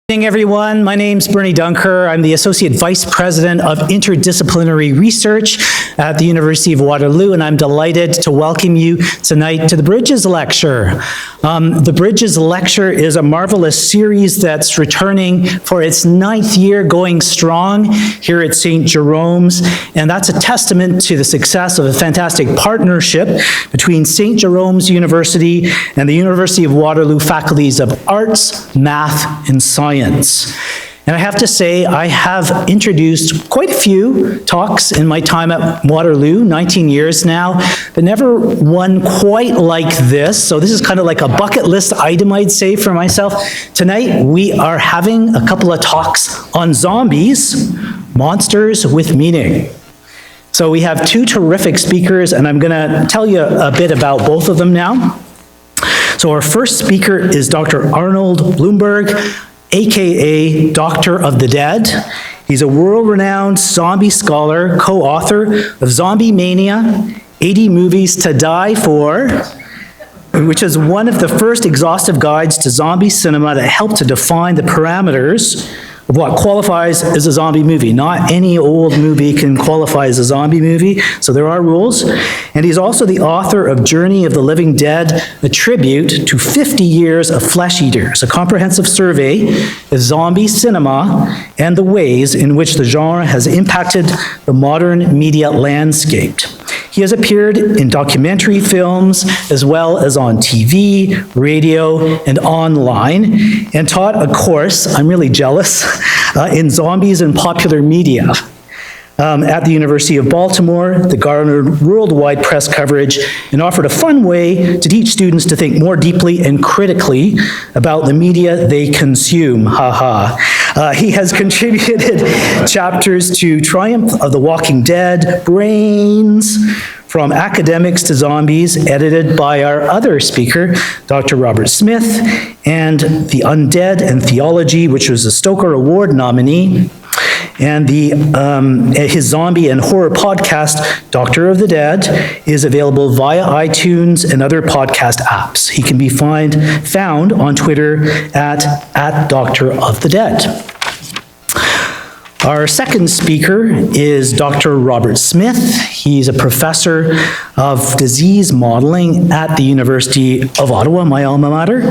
Good evening, everyone. My name's Bernie Dunker. I'm the Associate Vice President of Interdisciplinary Research at the University of Waterloo, and I'm delighted to welcome you tonight to the Bridges Lecture. The Bridges Lecture is a marvelous series that's returning for its 9th year, going strong here at St. Jerome's, and that's a testament to the success of a fantastic partnership between St. Jerome's University and the University of Waterloo faculties of Arts, Math, and Science. And I have to say, I have introduced quite a few talks in my time at Waterloo, 19 years now, but never one quite like this. So this is kind of like a bucket list item, I'd say, for myself. Tonight, we are having a couple of talks on zombies, monsters with meaning. So we have two terrific speakers, and I'm gonna tell you a bit about both of them now. So our first speaker is Dr. Arnold Blumberg, AKA Doctor of the Dead. He's a world-renowned zombie scholar, co-author of Zombie Mania, 80 Movies to Die For, which is one of the first exhaustive guides to zombie cinema that helped to define the parameters of what qualifies as a zombie movie. Not any old movie can qualify as a zombie movie, so there are rules. And he's also the author of Journey of the Living Dead, a tribute to 50 years of Flesh Eaters, a comprehensive survey of zombie cinema and the ways in which the genre has impacted the modern media landscape. He has appeared in documentary films as well as on TV, radio, and online, and taught a course, I'm really jealous, in zombies and popular media at the University of Baltimore, that garnered worldwide press coverage and offered a fun way to teach students to think more deeply and critically about the media they consume, He has contributed chapters to Triumph of the Walking Dead, Brains, From Academics to Zombies, edited by our other speaker, Dr. Robert Smith, and The Undead and Theology, which was a Stoker Award nominee, and his zombie and horror podcast, Doctor of the Dead, is available via iTunes and other podcast apps. He can be found on Twitter at Doctor of the Dead. Our second speaker is Dr. Robert Smith. He's a professor of disease modeling at the University of Ottawa, my alma mater,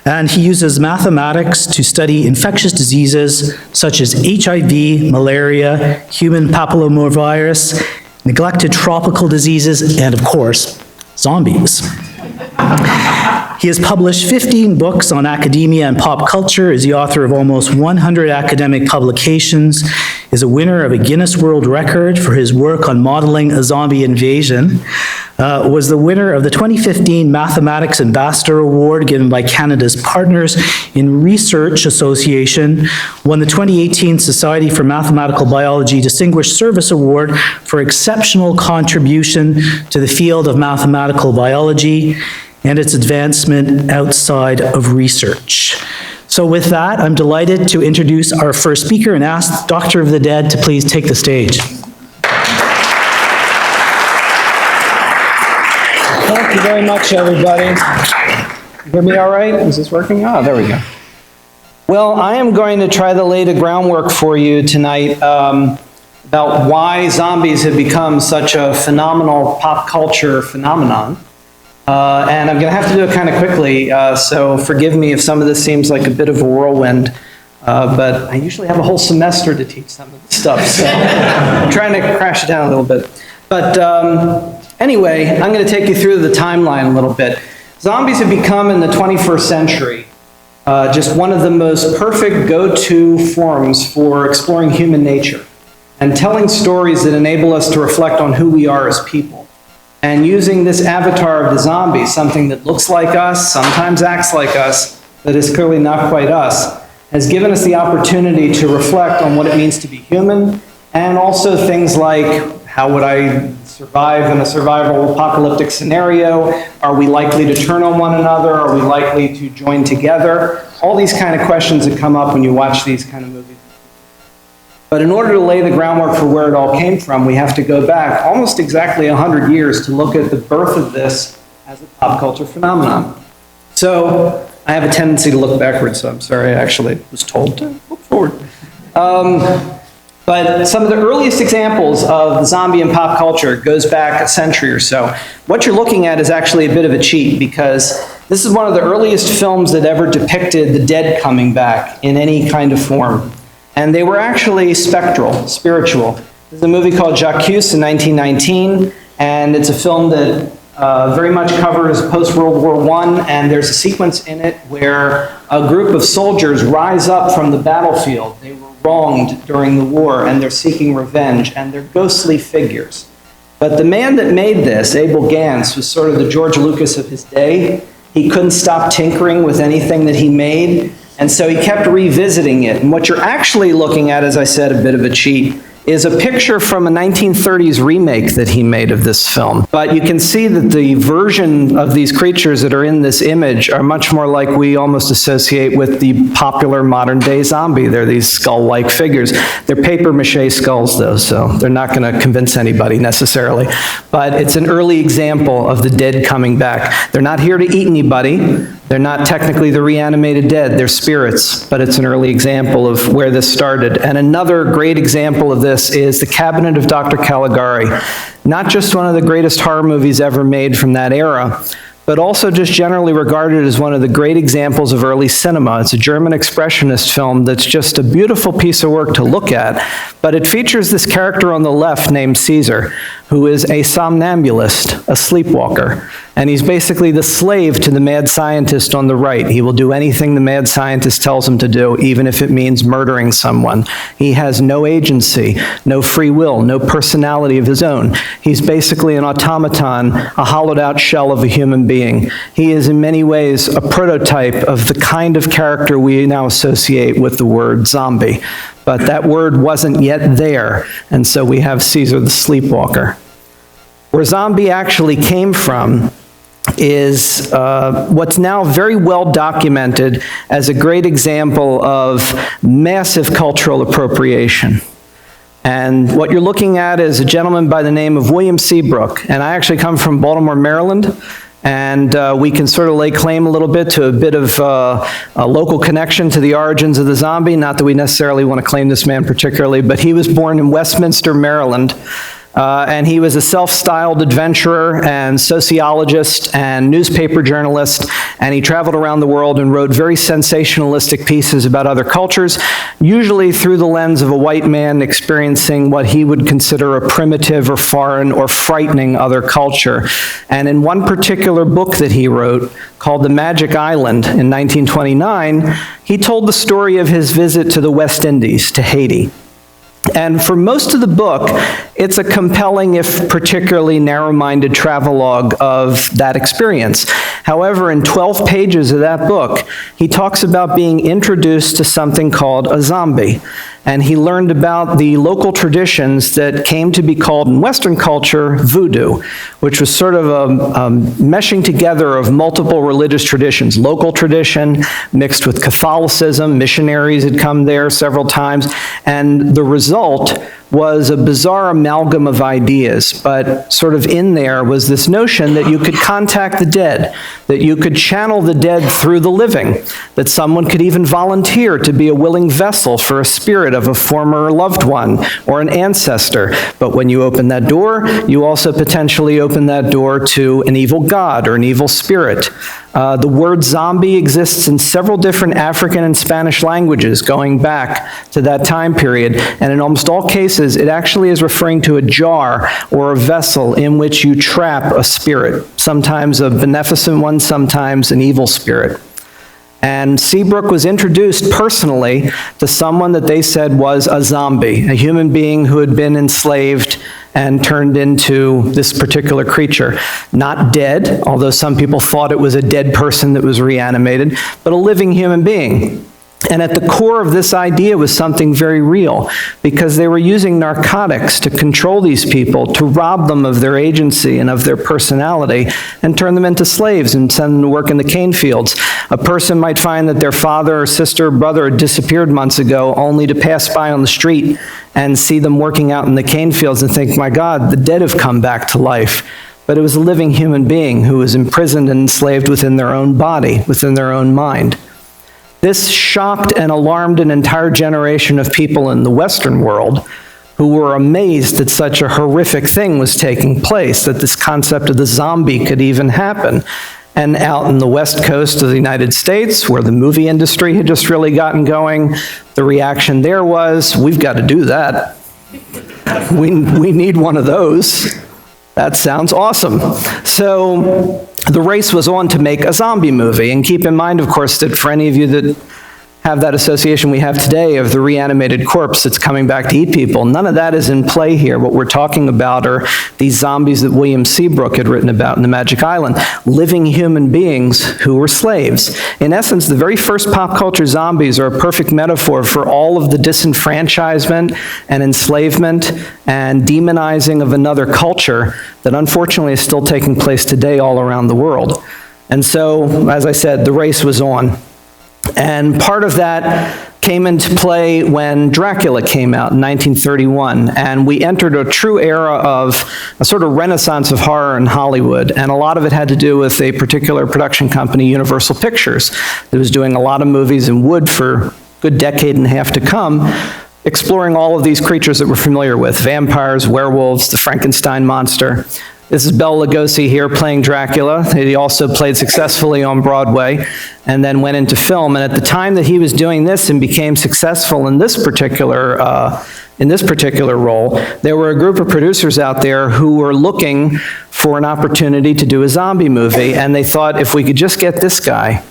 and he uses mathematics to study infectious diseases such as HIV, malaria, human papillomavirus, neglected tropical diseases, and of course, zombies. He has published 15 books on academia and pop culture, is the author of almost 100 academic publications, is a winner of a Guinness World Record for his work on modeling a zombie invasion, was the winner of the 2015 Mathematics Ambassador Award given by Canada's Partners in Research Association, won the 2018 Society for Mathematical Biology Distinguished Service Award for exceptional contribution to the field of mathematical biology and its advancement outside of research. So with that, I'm delighted to introduce our first speaker and ask Doctor of the Dead to please take the stage. Thank you very much, everybody. You hear me all right? Is this working? Oh, there we go. Well, I am going to try to lay the groundwork for you tonight about why zombies have become such a phenomenal pop culture phenomenon. And I'm going to have to do it kind of quickly, so forgive me if some of this seems like a bit of a whirlwind, but I usually have a whole semester to teach some of this stuff, so I'm trying to crash it down a little bit. But anyway, I'm going to take you through the timeline a little bit. Zombies have become, in the 21st century, just one of the most perfect go-to forms for exploring human nature and telling stories that enable us to reflect on who we are as people. And using this avatar of the zombie, something that looks like us, sometimes acts like us, but is clearly not quite us, has given us the opportunity to reflect on what it means to be human, and also things like, how would I survive in a survival apocalyptic scenario? Are we likely to turn on one another? Are we likely to join together? All these kind of questions that come up when you watch these kind of movies. But in order to lay the groundwork for where it all came from, we have to go back almost exactly 100 years to look at the birth of this as a pop culture phenomenon. So I have a tendency to look backwards, so I'm sorry, I actually was told to look forward. But some of the earliest examples of the zombie in pop culture goes back a century or so. What you're looking at is actually a bit of a cheat, because this is one of the earliest films that ever depicted the dead coming back in any kind of form. And they were actually spectral, spiritual. There's a movie called J'accuse in 1919, and it's a film that very much covers post-World War I, and there's a sequence in it where a group of soldiers rise up from the battlefield. They were wronged during the war, and they're seeking revenge, and they're ghostly figures. But the man that made this, Abel Gance, was sort of the George Lucas of his day. He couldn't stop tinkering with anything that he made, and so he kept revisiting it. And what you're actually looking at, as I said, a bit of a cheat, is a picture from a 1930s remake that he made of this film. But you can see that the version of these creatures that are in this image are much more like we almost associate with the popular modern-day zombie. They're these skull-like figures. They're papier-mâché skulls, though, so they're not going to convince anybody necessarily. But it's an early example of the dead coming back. They're not here to eat anybody. They're not technically the reanimated dead, they're spirits, but it's an early example of where this started. And another great example of this is The Cabinet of Dr. Caligari. Not just one of the greatest horror movies ever made from that era, but also just generally regarded as one of the great examples of early cinema. It's a German expressionist film that's just a beautiful piece of work to look at, but it features this character on the left named Caesar, who is a somnambulist, a sleepwalker. And he's basically the slave to the mad scientist on the right. He will do anything the mad scientist tells him to do, even if it means murdering someone. He has no agency, no free will, no personality of his own. He's basically an automaton, a hollowed out shell of a human being. He is in many ways a prototype of the kind of character we now associate with the word zombie. But that word wasn't yet there, and so we have Caesar the Sleepwalker. Where zombie actually came from is what's now very well documented as a great example of massive cultural appropriation. And what you're looking at is a gentleman by the name of William Seabrook, and I actually come from Baltimore, Maryland, and we can sort of lay claim a little bit to a bit of a local connection to the origins of the zombie. Not that we necessarily want to claim this man particularly, but he was born in Westminster, Maryland. And he was a self-styled adventurer and sociologist and newspaper journalist, and he traveled around the world and wrote very sensationalistic pieces about other cultures, usually through the lens of a white man experiencing what he would consider a primitive or foreign or frightening other culture. And in one particular book that he wrote, called The Magic Island in 1929, he told the story of his visit to the West Indies, to Haiti. And for most of the book, it's a compelling, if particularly narrow-minded, travelogue of that experience. However, in 12 pages of that book, he talks about being introduced to something called a zombie. And he learned about the local traditions that came to be called in Western culture voodoo, which was sort of a meshing together of multiple religious traditions. Local tradition mixed with Catholicism, missionaries had come there several times, and the result was a bizarre amalgam of ideas, but sort of in there was this notion that you could contact the dead, that you could channel the dead through the living, that someone could even volunteer to be a willing vessel for a spirit of a former loved one or an ancestor. But when you open that door, you also potentially open that door to an evil god or an evil spirit. The word zombie exists in several different African and Spanish languages going back to that time period, and in almost all cases, it actually is referring to a jar or a vessel in which you trap a spirit, sometimes a beneficent one, sometimes an evil spirit. And Seabrook was introduced personally to someone that they said was a zombie, a human being who had been enslaved and turned into this particular creature. Not dead, although some people thought it was a dead person that was reanimated, but a living human being. And at the core of this idea was something very real, because they were using narcotics to control these people, to rob them of their agency and of their personality, and turn them into slaves and send them to work in the cane fields. A person might find that their father or sister or brother had disappeared months ago, only to pass by on the street and see them working out in the cane fields and think, my God, the dead have come back to life. but it was a living human being who was imprisoned and enslaved within their own body, within their own mind. This shocked and alarmed an entire generation of people in the Western world who were amazed that such a horrific thing was taking place, that this concept of the zombie could even happen. And out in the West Coast of the United States, where the movie industry had just really gotten going, the reaction there was, we've got to do that. We need one of those. That sounds awesome. So the race was on to make a zombie movie. And keep in mind, of course, that for any of you that have that association we have today of the reanimated corpse that's coming back to eat people, none of that is in play here. What we're talking about are these zombies that William Seabrook had written about in The Magic Island, living human beings who were slaves. In essence, the very first pop culture zombies are a perfect metaphor for all of the disenfranchisement and enslavement and demonizing of another culture that unfortunately is still taking place today all around the world. And so, as I said, the race was on. And part of that came into play when Dracula came out in 1931, and we entered a true era of a sort of renaissance of horror in Hollywood, and a lot of it had to do with a particular production company, Universal Pictures, that was doing a lot of movies in wood for a good decade and a half to come, exploring all of these creatures that we're familiar with, vampires, werewolves, the Frankenstein monster. This is Bela Lugosi here playing Dracula. He also played successfully on Broadway and then went into film. And at the time that he was doing this and became successful in this particular role, there were a group of producers out there who were looking for an opportunity to do a zombie movie. And they thought, if we could just get this guy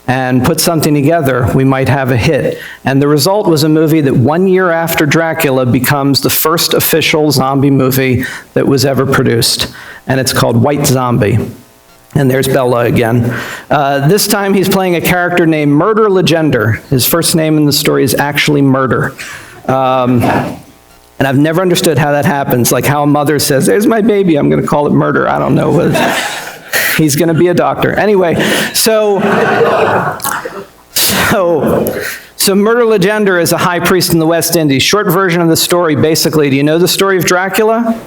and put something together, we might have a hit. And the result was a movie that 1 year after Dracula becomes the first official zombie movie that was ever produced. And it's called White Zombie. And there's Bela again. This time he's playing a character named Murder Legender. His first name in the story is actually Murder. And I've never understood how that happens, like how a mother says, there's my baby, I'm gonna call it Murder. I don't know. He's going to be a doctor. Anyway, so Murder Legender is a high priest in the West Indies. Short version of the story, basically, do you know the story of Dracula?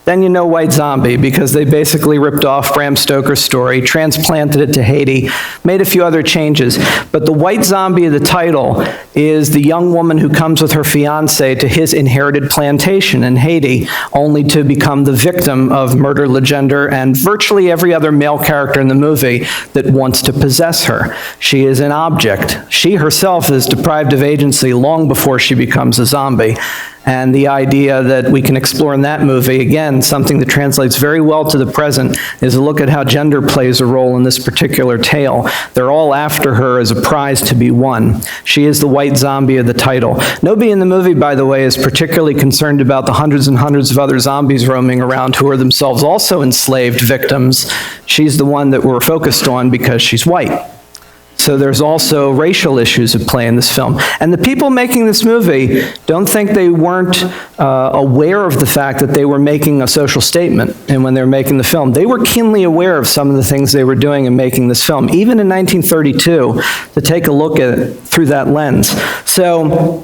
Then you know White Zombie, because they basically ripped off Bram Stoker's story, transplanted it to Haiti, made a few other changes. But the White Zombie of the title is the young woman who comes with her fiance to his inherited plantation in Haiti, only to become the victim of Murder Legender and virtually every other male character in the movie that wants to possess her. She is an object. She herself is deprived of agency long before she becomes a zombie. And the idea that we can explore in that movie, again, something that translates very well to the present, is a look at how gender plays a role in this particular tale. They're all after her as a prize to be won. She is the White Zombie of the title. Nobody in the movie, by the way, is particularly concerned about the hundreds and hundreds of other zombies roaming around who are themselves also enslaved victims. She's the one that we're focused on because she's white. So there's also racial issues at play in this film. And the people making this movie don't think they weren't aware of the fact that they were making a social statement. And when they were making the film, they were keenly aware of some of the things they were doing in making this film, even in 1932, to take a look at it through that lens. So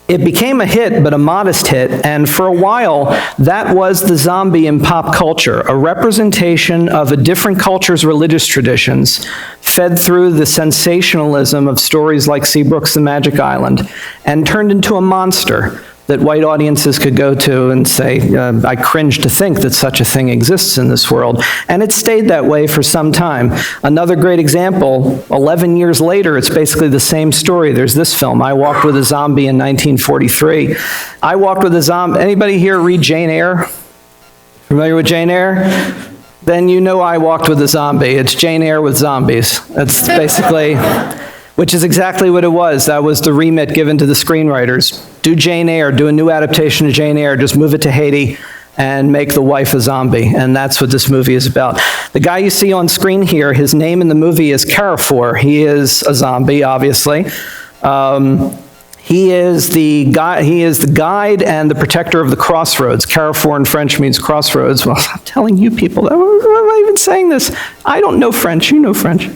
it became a hit, but a modest hit, and for a while, that was the zombie in pop culture, a representation of a different culture's religious traditions, fed through the sensationalism of stories like Seabrook's The Magic Island, and turned into a monster that white audiences could go to and say, I cringe to think that such a thing exists in this world. And it stayed that way for some time. Another great example, 11 years later, it's basically the same story. There's this film, I Walked with a Zombie in 1943. I Walked with a Zombie, anybody here read Jane Eyre? Familiar with Jane Eyre? Then you know I Walked with a Zombie. It's Jane Eyre with zombies. That's basically, which is exactly what it was. That was the remit given to the screenwriters. Do Jane Eyre, do a new adaptation of Jane Eyre, just move it to Haiti and make the wife a zombie. And that's what this movie is about. The guy you see on screen here, his name in the movie is Carrefour. He is a zombie, obviously. He is the guide and the protector of the crossroads. Carrefour in French means crossroads. Well, I'm telling you people, why am I even saying this? I don't know French, you know French.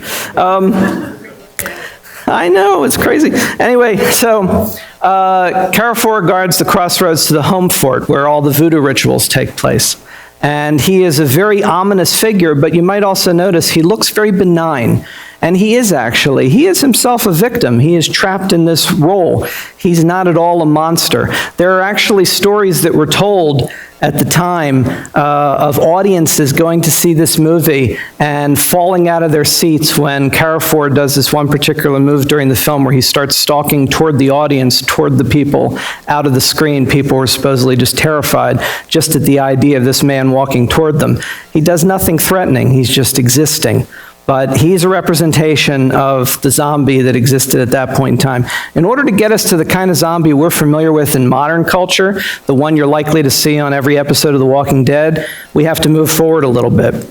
I know, it's crazy. Anyway, so Carrefour guards the crossroads to the home fort where all the voodoo rituals take place. And he is a very ominous figure, but you might also notice he looks very benign. And he is actually. He is himself a victim. He is trapped in this role. He's not at all a monster. There are actually stories that were told at the time of audiences going to see this movie and falling out of their seats when Carrefour does this one particular move during the film where he starts stalking toward the audience, toward the people out of the screen. People were supposedly just terrified just at the idea of this man walking toward them. He does nothing threatening. He's just existing. But he's a representation of the zombie that existed at that point in time. In order to get us to the kind of zombie we're familiar with in modern culture, the one you're likely to see on every episode of The Walking Dead, we have to move forward a little bit.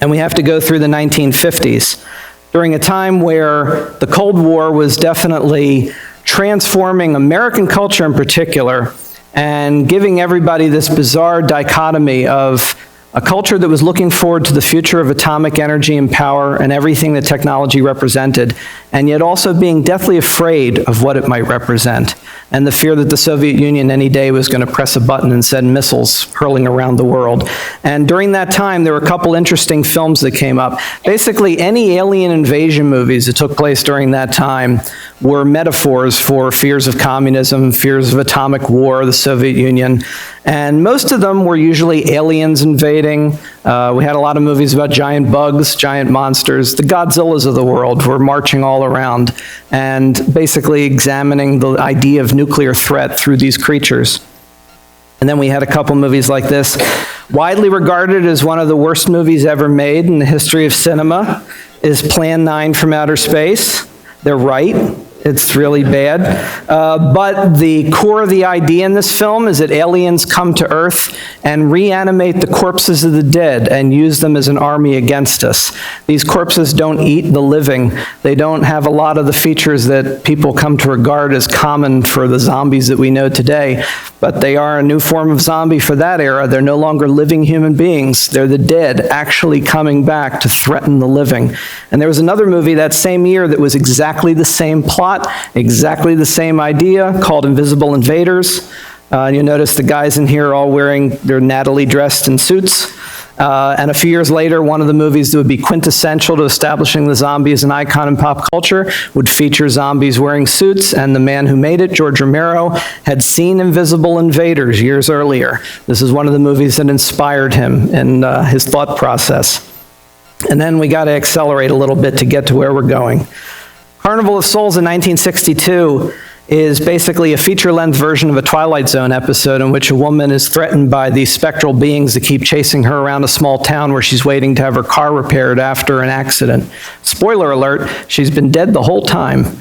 And we have to go through the 1950s, during a time where the Cold War was definitely transforming American culture in particular and giving everybody this bizarre dichotomy of a culture that was looking forward to the future of atomic energy and power and everything that technology represented, and yet also being deathly afraid of what it might represent, and the fear that the Soviet Union any day was going to press a button and send missiles hurling around the world. And during that time, there were a couple interesting films that came up. Basically, any alien invasion movies that took place during that time were metaphors for fears of communism, fears of atomic war, the Soviet Union, and most of them were usually aliens invading. We had a lot of movies about giant bugs, giant monsters. The Godzillas of the world were marching all around and basically examining the idea of nuclear threat through these creatures. And then we had a couple movies like this. Widely regarded as one of the worst movies ever made in the history of cinema is Plan 9 from Outer Space. They're right. It's really bad. But the core of the idea in this film is that aliens come to Earth and reanimate the corpses of the dead and use them as an army against us. These corpses don't eat the living. They don't have a lot of the features that people come to regard as common for the zombies that we know today. But they are a new form of zombie for that era. They're no longer living human beings. They're the dead actually coming back to threaten the living. And there was another movie that same year that was exactly the same plot, exactly the same idea, called Invisible Invaders. You'll notice the guys in here are all wearing their nattily dressed in suits. And a few years later, one of the movies that would be quintessential to establishing the zombie as an icon in pop culture would feature zombies wearing suits, and the man who made it, George Romero, had seen Invisible Invaders years earlier. This is one of the movies that inspired him in his thought process. And then we got to accelerate a little bit to get to where we're going. Carnival of Souls in 1962 is basically a feature-length version of a Twilight Zone episode in which a woman is threatened by these spectral beings that keep chasing her around a small town where she's waiting to have her car repaired after an accident. Spoiler alert, she's been dead the whole time.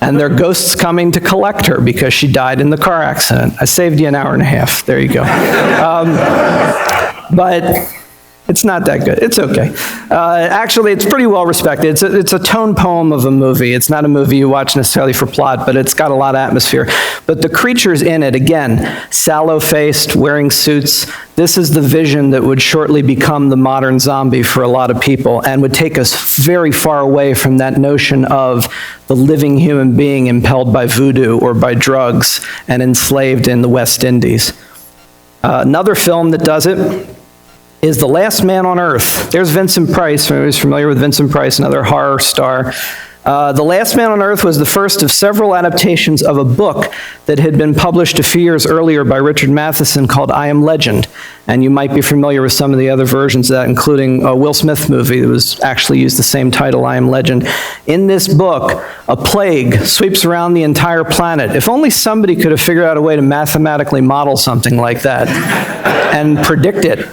And there are ghosts coming to collect her because she died in the car accident. I saved you an hour and a half. There you go. But it's not that good. It's okay. Actually, it's pretty well respected. It's a tone poem of a movie. It's not a movie you watch necessarily for plot, but it's got a lot of atmosphere. But the creatures in it, again, sallow-faced, wearing suits, this is the vision that would shortly become the modern zombie for a lot of people and would take us very far away from that notion of the living human being impelled by voodoo or by drugs and enslaved in the West Indies. Another film that does it is The Last Man on Earth. There's Vincent Price. Everybody's familiar with Vincent Price, another horror star. The Last Man on Earth was the first of several adaptations of a book that had been published a few years earlier by Richard Matheson called I Am Legend. And you might be familiar with some of the other versions of that, including a Will Smith movie that was actually used the same title, I Am Legend. In this book, a plague sweeps around the entire planet. If only somebody could have figured out a way to mathematically model something like that and predict it.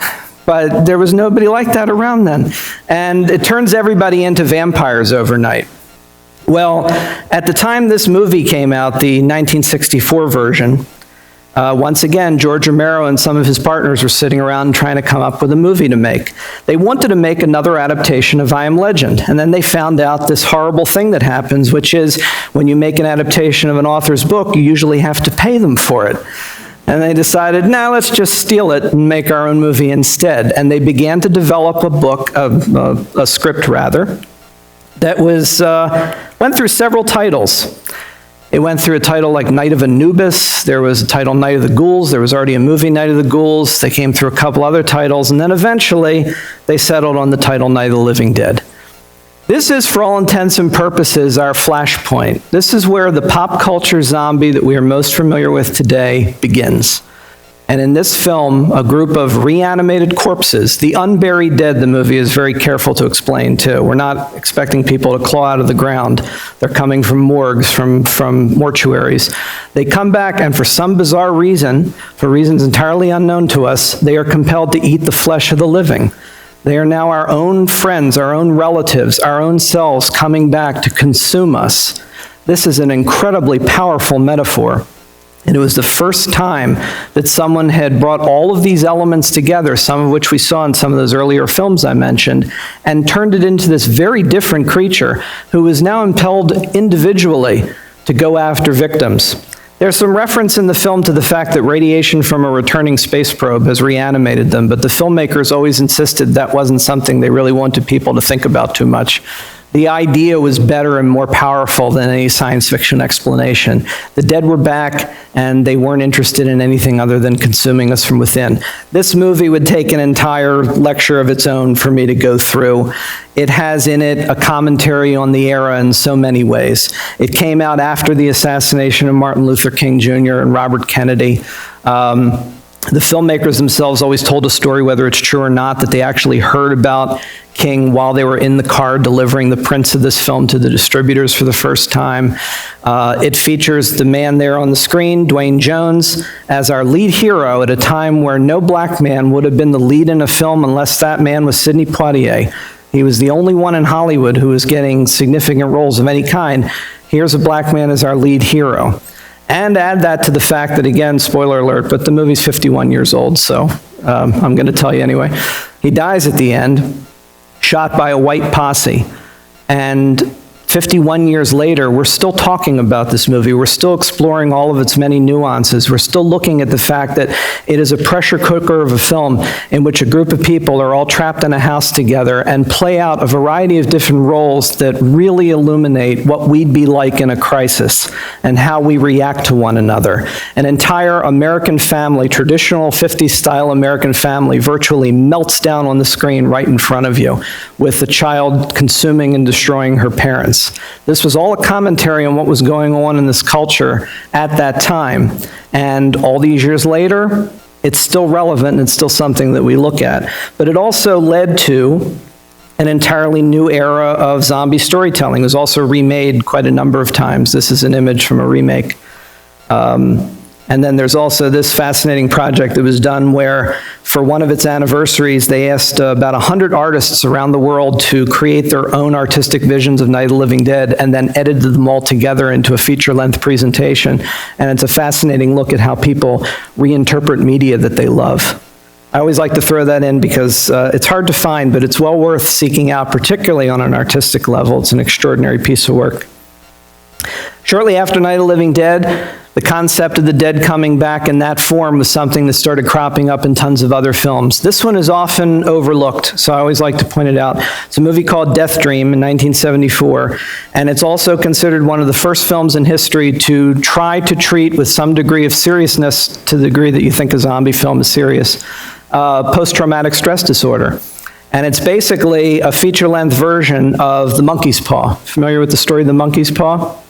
But there was nobody like that around then. And it turns everybody into vampires overnight. Well, at the time this movie came out, the 1964 version, once again, George Romero and some of his partners were sitting around trying to come up with a movie to make. They wanted to make another adaptation of I Am Legend, and then they found out this horrible thing that happens, which is when you make an adaptation of an author's book, you usually have to pay them for it. And they decided, nah, let's just steal it and make our own movie instead. And they began to develop a book, a script rather, that was, went through several titles. It went through a title like Night of Anubis. There was a title Night of the Ghouls. There was already a movie Night of the Ghouls. They came through a couple other titles, and then eventually they settled on the title Night of the Living Dead. This is, for all intents and purposes, our flashpoint. This is where the pop culture zombie that we are most familiar with today begins. And in this film, a group of reanimated corpses, the unburied dead, the movie is very careful to explain too. We're not expecting people to claw out of the ground. They're coming from morgues, from mortuaries. They come back, and for some bizarre reason, for reasons entirely unknown to us, they are compelled to eat the flesh of the living. They are now our own friends, our own relatives, our own selves coming back to consume us. This is an incredibly powerful metaphor. And it was the first time that someone had brought all of these elements together, some of which we saw in some of those earlier films I mentioned, and turned it into this very different creature who is now impelled individually to go after victims. There's some reference in the film to the fact that radiation from a returning space probe has reanimated them, but the filmmakers always insisted that wasn't something they really wanted people to think about too much. The idea was better and more powerful than any science fiction explanation. The dead were back, and they weren't interested in anything other than consuming us from within. This movie would take an entire lecture of its own for me to go through. It has in it a commentary on the era in so many ways. It came out after the assassination of Martin Luther King Jr. and Robert Kennedy. The filmmakers themselves always told a story, whether it's true or not, that they actually heard about King while they were in the car delivering the prints of this film to the distributors for the first time. It features the man there on the screen, Dwayne Jones, as our lead hero at a time where no black man would have been the lead in a film unless that man was Sidney Poitier. He was the only one in Hollywood who was getting significant roles of any kind. Here's a black man as our lead hero. And add that to the fact that, again, spoiler alert, but the movie's 51 years old, so I'm going to tell you anyway. He dies at the end, shot by a white posse. And 51 years later, we're still talking about this movie. We're still exploring all of its many nuances. We're still looking at the fact that it is a pressure cooker of a film in which a group of people are all trapped in a house together and play out a variety of different roles that really illuminate what we'd be like in a crisis and how we react to one another. An entire American family, traditional 50s style American family, virtually melts down on the screen right in front of you, with the child consuming and destroying her parents. This was all a commentary on what was going on in this culture at that time. And all these years later, it's still relevant and it's still something that we look at. But it also led to an entirely new era of zombie storytelling. It was also remade quite a number of times. This is an image from a remake. And then there's also this fascinating project that was done where, for one of its anniversaries, they asked about 100 artists around the world to create their own artistic visions of Night of the Living Dead and then edited them all together into a feature-length presentation. And it's a fascinating look at how people reinterpret media that they love. I always like to throw that in because it's hard to find, but it's well worth seeking out, particularly on an artistic level. It's an extraordinary piece of work. Shortly after Night of the Living Dead, the concept of the dead coming back in that form was something that started cropping up in tons of other films. This one is often overlooked, so I always like to point it out. It's a movie called Death Dream in 1974, and it's also considered one of the first films in history to try to treat with some degree of seriousness, to the degree that you think a zombie film is serious, post-traumatic stress disorder. And it's basically a feature-length version of The Monkey's Paw. Familiar with the story of The Monkey's Paw?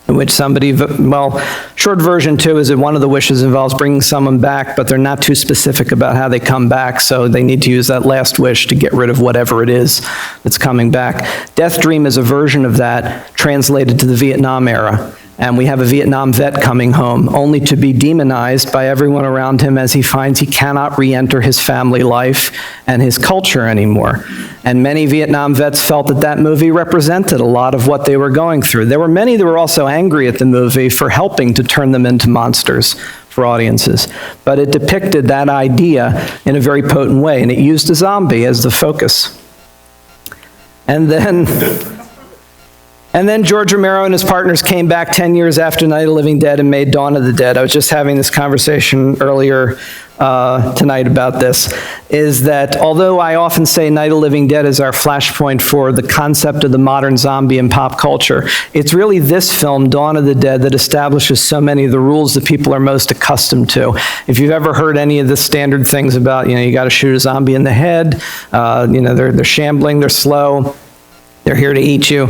In which somebody, well, short version too is that one of the wishes involves bringing someone back, but they're not too specific about how they come back, so they need to use that last wish to get rid of whatever it is that's coming back. Death Dream is a version of that translated to the Vietnam era. And we have a Vietnam vet coming home, only to be demonized by everyone around him as he finds he cannot re-enter his family life and his culture anymore. And many Vietnam vets felt that that movie represented a lot of what they were going through. There were many that were also angry at the movie for helping to turn them into monsters for audiences. But it depicted that idea in a very potent way, and it used a zombie as the focus. And then And then George Romero and his partners came back 10 years after Night of the Living Dead and made Dawn of the Dead. I was just having this conversation earlier tonight about this, is that although I often say Night of the Living Dead is our flashpoint for the concept of the modern zombie in pop culture, it's really this film, Dawn of the Dead, that establishes so many of the rules that people are most accustomed to. If you've ever heard any of the standard things about, you got to shoot a zombie in the head, they're shambling, they're slow, they're here to eat you.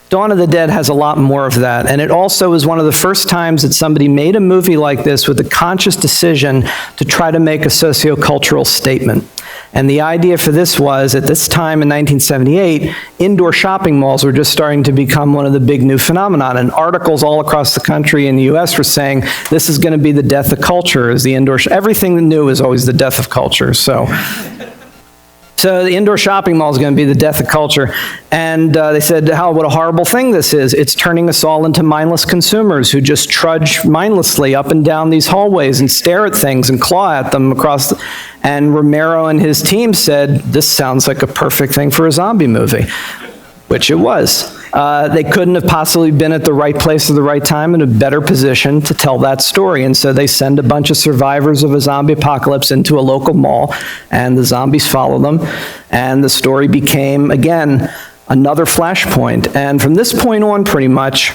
Dawn of the Dead has a lot more of that, and it also is one of the first times that somebody made a movie like this with a conscious decision to try to make a sociocultural statement. And the idea for this was, at this time in 1978, indoor shopping malls were just starting to become one of the big new phenomenon, and articles all across the country in the US were saying, this is going to be the death of culture, is the indoor, everything new is always the death of culture, so the indoor shopping mall is going to be the death of culture. And they said, what a horrible thing this is. It's turning us all into mindless consumers who just trudge mindlessly up and down these hallways and stare at things and claw at them across And Romero and his team said, this sounds like a perfect thing for a zombie movie, which it was. They couldn't have possibly been at the right place at the right time in a better position to tell that story. And so they send a bunch of survivors of a zombie apocalypse into a local mall, and the zombies follow them. And the story became, again, another flashpoint. And from this point on, pretty much,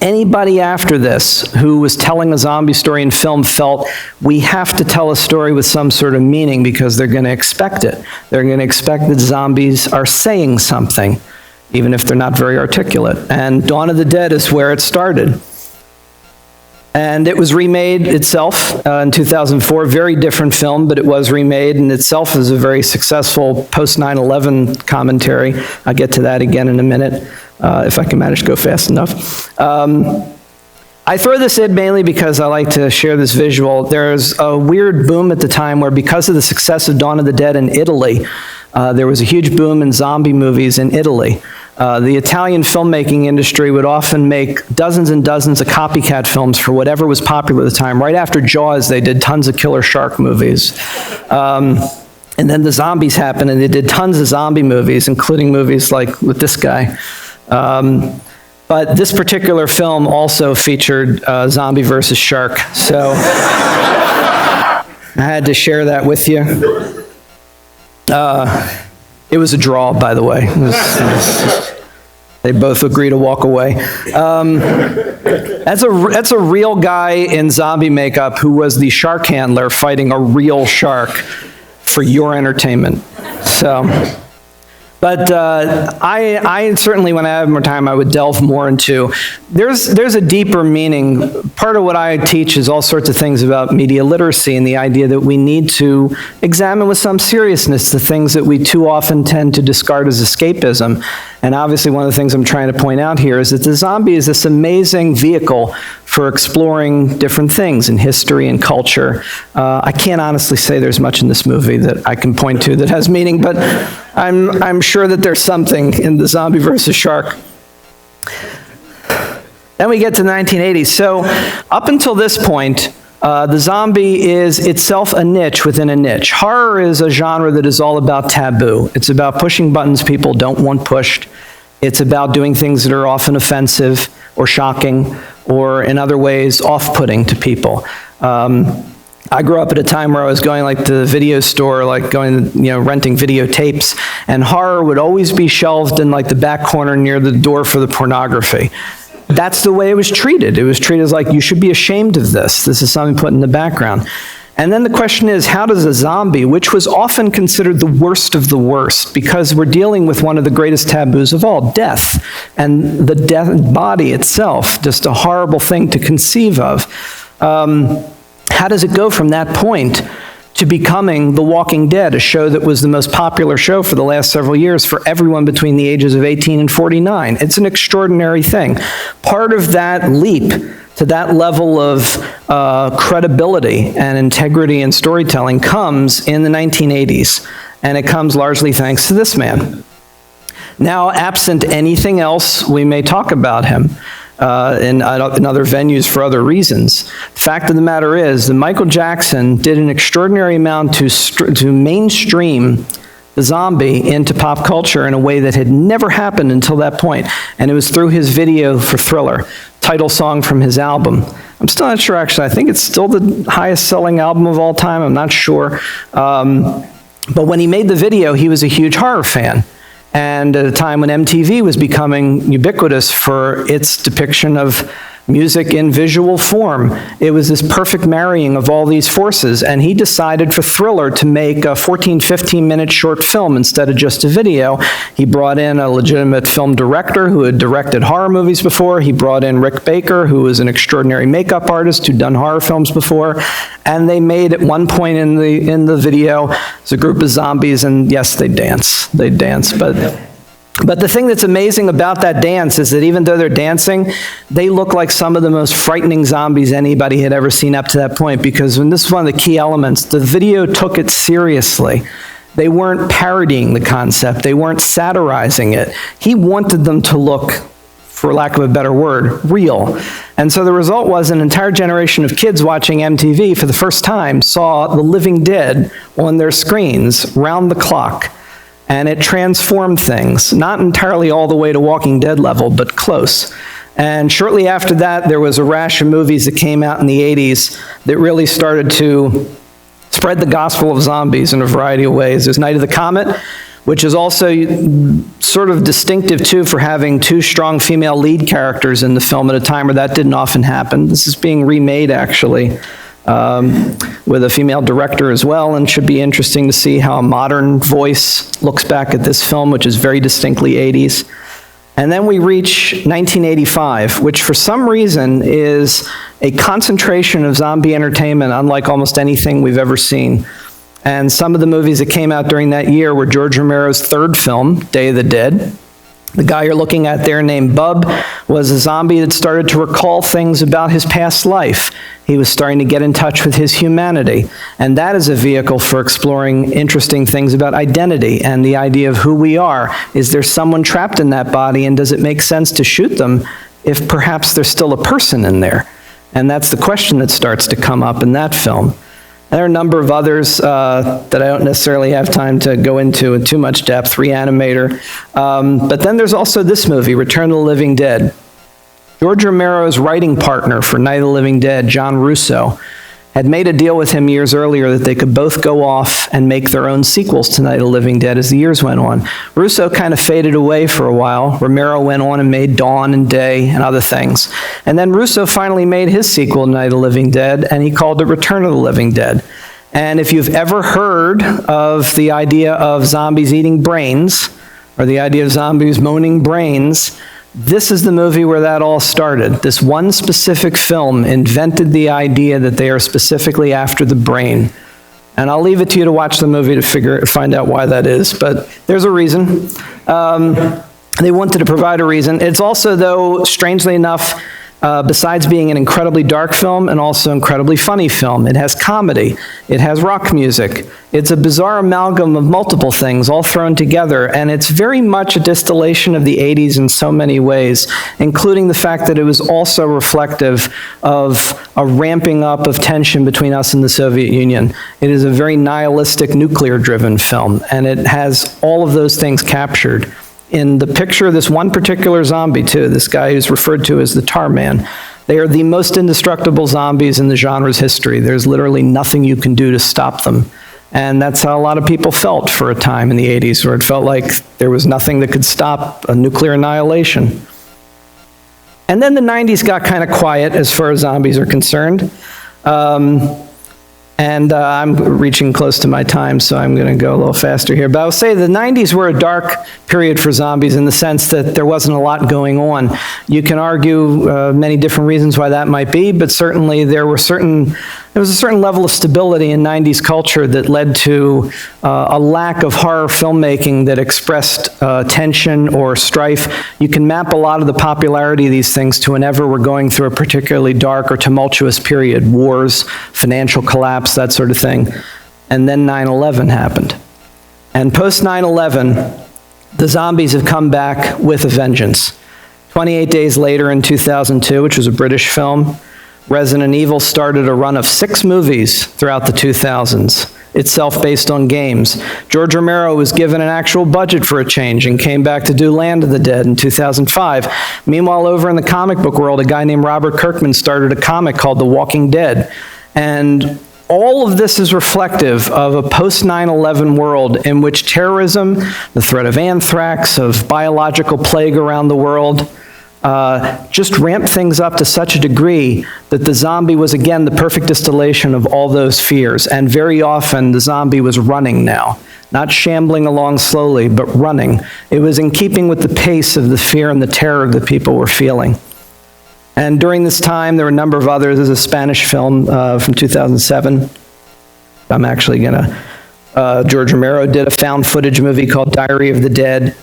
anybody after this who was telling a zombie story in film felt we have to tell a story with some sort of meaning because they're going to expect it. They're going to expect that zombies are saying something, even if they're not very articulate. And Dawn of the Dead is where it started. And it was remade itself in 2004, very different film, but it was remade, and itself is a very successful post-9/11 commentary. I'll get to that again in a minute, if I can manage to go fast enough. I throw this in mainly because I like to share this visual. There's a weird boom at the time where, because of the success of Dawn of the Dead in Italy, there was a huge boom in zombie movies in Italy. The Italian filmmaking industry would often make dozens and dozens of copycat films for whatever was popular at the time. Right after Jaws, they did tons of killer shark movies. And then the zombies happened, and they did tons of zombie movies, including movies like with this guy. But this particular film also featured zombie versus shark. So I had to share that with you. It was a draw, by the way. They both agreed to walk away. That's a real guy in zombie makeup who was the shark handler fighting a real shark for your entertainment. But I certainly, when I have more time, I would delve more into, there's a deeper meaning. Part of what I teach is all sorts of things about media literacy and the idea that we need to examine with some seriousness the things that we too often tend to discard as escapism. And obviously one of the things I'm trying to point out here is that the zombie is this amazing vehicle for exploring different things in history and culture. I can't honestly say there's much in this movie that I can point to that has meaning, but I'm sure that there's something in the zombie versus shark. Then we get to 1980. So up until this point, the zombie is itself a niche within a niche. Horror is a genre that is all about taboo. It's about pushing buttons people don't want pushed. It's about doing things that are often offensive or shocking or in other ways off-putting to people. I grew up at a time where I was going like to the video store, like going, renting videotapes, and horror would always be shelved in like the back corner near the door for the pornography. That's the way it was treated. It was treated as like, you should be ashamed of this. This is something put in the background. And then the question is, how does a zombie, which was often considered the worst of the worst, because we're dealing with one of the greatest taboos of all, death, and the death body itself, just a horrible thing to conceive of. How does it go from that point to becoming The Walking Dead, a show that was the most popular show for the last several years for everyone between the ages of 18 and 49? It's an extraordinary thing. Part of that leap to that level of credibility and integrity in storytelling comes in the 1980s, and it comes largely thanks to this man. Now, absent anything else, we may talk about him in other venues for other reasons. The fact of the matter is that Michael Jackson did an extraordinary amount to mainstream the zombie into pop culture in a way that had never happened until that point. And it was through his video for Thriller, title song from his album. I'm still not sure, actually. I think it's still the highest selling album of all time. I'm not sure. But when he made the video, he was a huge horror fan. And at a time when MTV was becoming ubiquitous for its depiction of music in visual form, it was this perfect marrying of all these forces. And he decided for Thriller to make a 14, 15-minute short film instead of just a video. He brought in a legitimate film director who had directed horror movies before. He brought in Rick Baker, who was an extraordinary makeup artist who'd done horror films before. And they made, at one point in the video, it's a group of zombies, and yes, they dance. They dance, but the thing that's amazing about that dance is that even though they're dancing, they look like some of the most frightening zombies anybody had ever seen up to that point, because when this is one of the key elements, the video took it seriously. They weren't parodying the concept. They weren't satirizing it. He wanted them to look, for lack of a better word, real. And so the result was an entire generation of kids watching MTV for the first time saw the living dead on their screens round the clock. And it transformed things, not entirely all the way to Walking Dead level, but close. And shortly after that, there was a rash of movies that came out in the 80s that really started to spread the gospel of zombies in a variety of ways. There's Night of the Comet, which is also sort of distinctive, too, for having two strong female lead characters in the film at a time where that didn't often happen. This is being remade, actually, with a female director as well, and should be interesting to see how a modern voice looks back at this film, which is very distinctly 80s. And then we reach 1985, which for some reason is a concentration of zombie entertainment unlike almost anything we've ever seen. And some of the movies that came out during that year were George Romero's third film, Day of the Dead. The guy you're looking at there named Bub was a zombie that started to recall things about his past life. He was starting to get in touch with his humanity. And that is a vehicle for exploring interesting things about identity and the idea of who we are. Is there someone trapped in that body, and does it make sense to shoot them if perhaps there's still a person in there? And that's the question that starts to come up in that film. There are a number of others that I don't necessarily have time to go into in too much depth, Reanimator. But then there's also this movie, Return of the Living Dead. George Romero's writing partner for Night of the Living Dead, John Russo, had made a deal with him years earlier that they could both go off and make their own sequels to Night of the Living Dead as the years went on. Russo kind of faded away for a while. Romero went on and made Dawn and Day and other things. And then Russo finally made his sequel, Night of the Living Dead, and he called it Return of the Living Dead. And if you've ever heard of the idea of zombies eating brains, or the idea of zombies moaning brains, this is the movie where that all started. This one specific film invented the idea that they are specifically after the brain. And I'll leave it to you to watch the movie to find out why that is, but there's a reason. They wanted to provide a reason. It's also, though, strangely enough, besides being an incredibly dark film and also incredibly funny film, it has comedy, it has rock music. It's a bizarre amalgam of multiple things all thrown together, and it's very much a distillation of the 80s in so many ways, including the fact that it was also reflective of a ramping up of tension between us and the Soviet Union. It is a very nihilistic, nuclear-driven film, and it has all of those things captured in the picture of this one particular zombie, too, this guy who's referred to as the Tar Man. They are the most indestructible zombies in the genre's history. There's literally nothing you can do to stop them. And that's how a lot of people felt for a time in the 80s, where it felt like there was nothing that could stop a nuclear annihilation. And then the 90s got kind of quiet as far as zombies are concerned. I'm reaching close to my time, so I'm going to go a little faster here. But I'll say the 90s were a dark period for zombies in the sense that there wasn't a lot going on. You can argue many different reasons why that might be, but certainly there was a certain level of stability in 90s culture that led to a lack of horror filmmaking that expressed tension or strife. You can map a lot of the popularity of these things to whenever we're going through a particularly dark or tumultuous period, wars, financial collapse, that sort of thing. And then 9/11 happened. And post 9/11, the zombies have come back with a vengeance. 28 days later in 2002, which was a British film, Resident Evil started a run of 6 movies throughout the 2000s, itself based on games. George Romero was given an actual budget for a change and came back to do Land of the Dead in 2005. Meanwhile, over in the comic book world, a guy named Robert Kirkman started a comic called The Walking Dead. And all of this is reflective of a post-9/11 world in which terrorism, the threat of anthrax, of biological plague around the world, just ramped things up to such a degree that the zombie was, again, the perfect distillation of all those fears. And very often, the zombie was running now, not shambling along slowly, but running. It was in keeping with the pace of the fear and the terror that people were feeling. And during this time, there were a number of others. There's a Spanish film from 2007. I'm actually George Romero did a found footage movie called Diary of the Dead.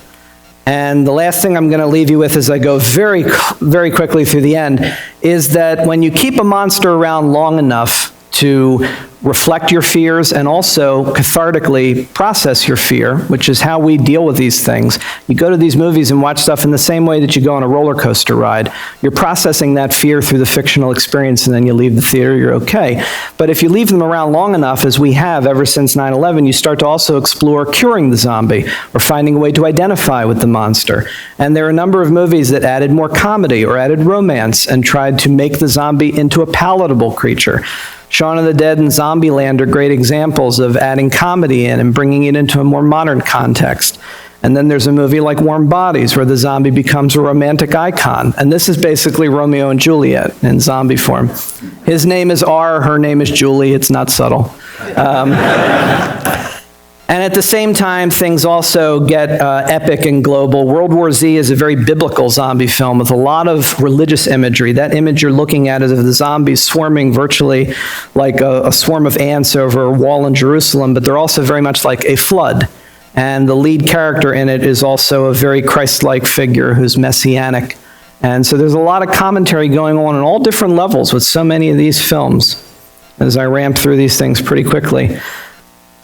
And the last thing I'm going to leave you with as I go very, very quickly through the end is that when you keep a monster around long enough to reflect your fears and also cathartically process your fear, which is how we deal with these things. You go to these movies and watch stuff in the same way that you go on a roller coaster ride. You're processing that fear through the fictional experience and then you leave the theater, you're okay. But if you leave them around long enough, as we have ever since 9/11, you start to also explore curing the zombie or finding a way to identify with the monster. And there are a number of movies that added more comedy or added romance and tried to make the zombie into a palatable creature. Shaun of the Dead and Zombieland are great examples of adding comedy in and bringing it into a more modern context. And then there's a movie like Warm Bodies where the zombie becomes a romantic icon. And this is basically Romeo and Juliet in zombie form. His name is R, her name is Julie. It's not subtle. And at the same time, things also get epic and global. World War Z is a very biblical zombie film with a lot of religious imagery. That image you're looking at is of the zombies swarming virtually like a swarm of ants over a wall in Jerusalem, but they're also very much like a flood. And the lead character in it is also a very Christ-like figure who's messianic. And so there's a lot of commentary going on all different levels with so many of these films, as I ramp through these things pretty quickly.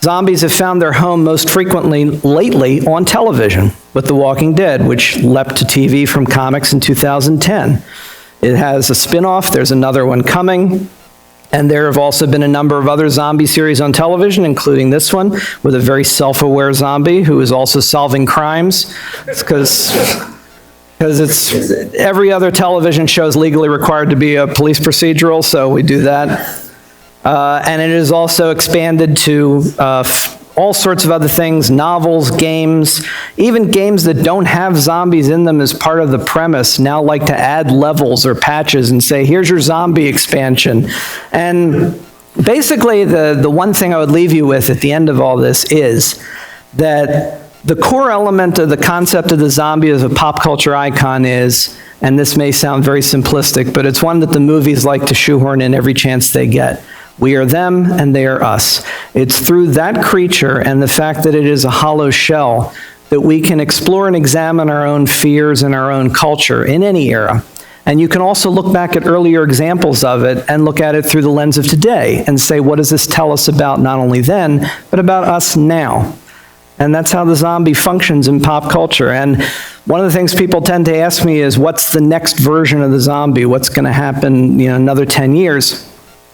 Zombies have found their home most frequently lately on television with The Walking Dead, which leapt to TV from comics in 2010. It has a spin-off, there's another one coming, and there have also been a number of other zombie series on television, including this one, with a very self-aware zombie who is also solving crimes. It's because every other television show is legally required to be a police procedural, so we do that. And it is also expanded to all sorts of other things, novels, games, even games that don't have zombies in them as part of the premise now like to add levels or patches and say, here's your zombie expansion. And basically the one thing I would leave you with at the end of all this is that the core element of the concept of the zombie as a pop culture icon is, and this may sound very simplistic, but it's one that the movies like to shoehorn in every chance they get. We are them and they are us. It's through that creature and the fact that it is a hollow shell that we can explore and examine our own fears and our own culture in any era. And you can also look back at earlier examples of it and look at it through the lens of today and say, what does this tell us about not only then, but about us now? And that's how the zombie functions in pop culture. And one of the things people tend to ask me is, what's the next version of the zombie? What's going to happen, another 10 years?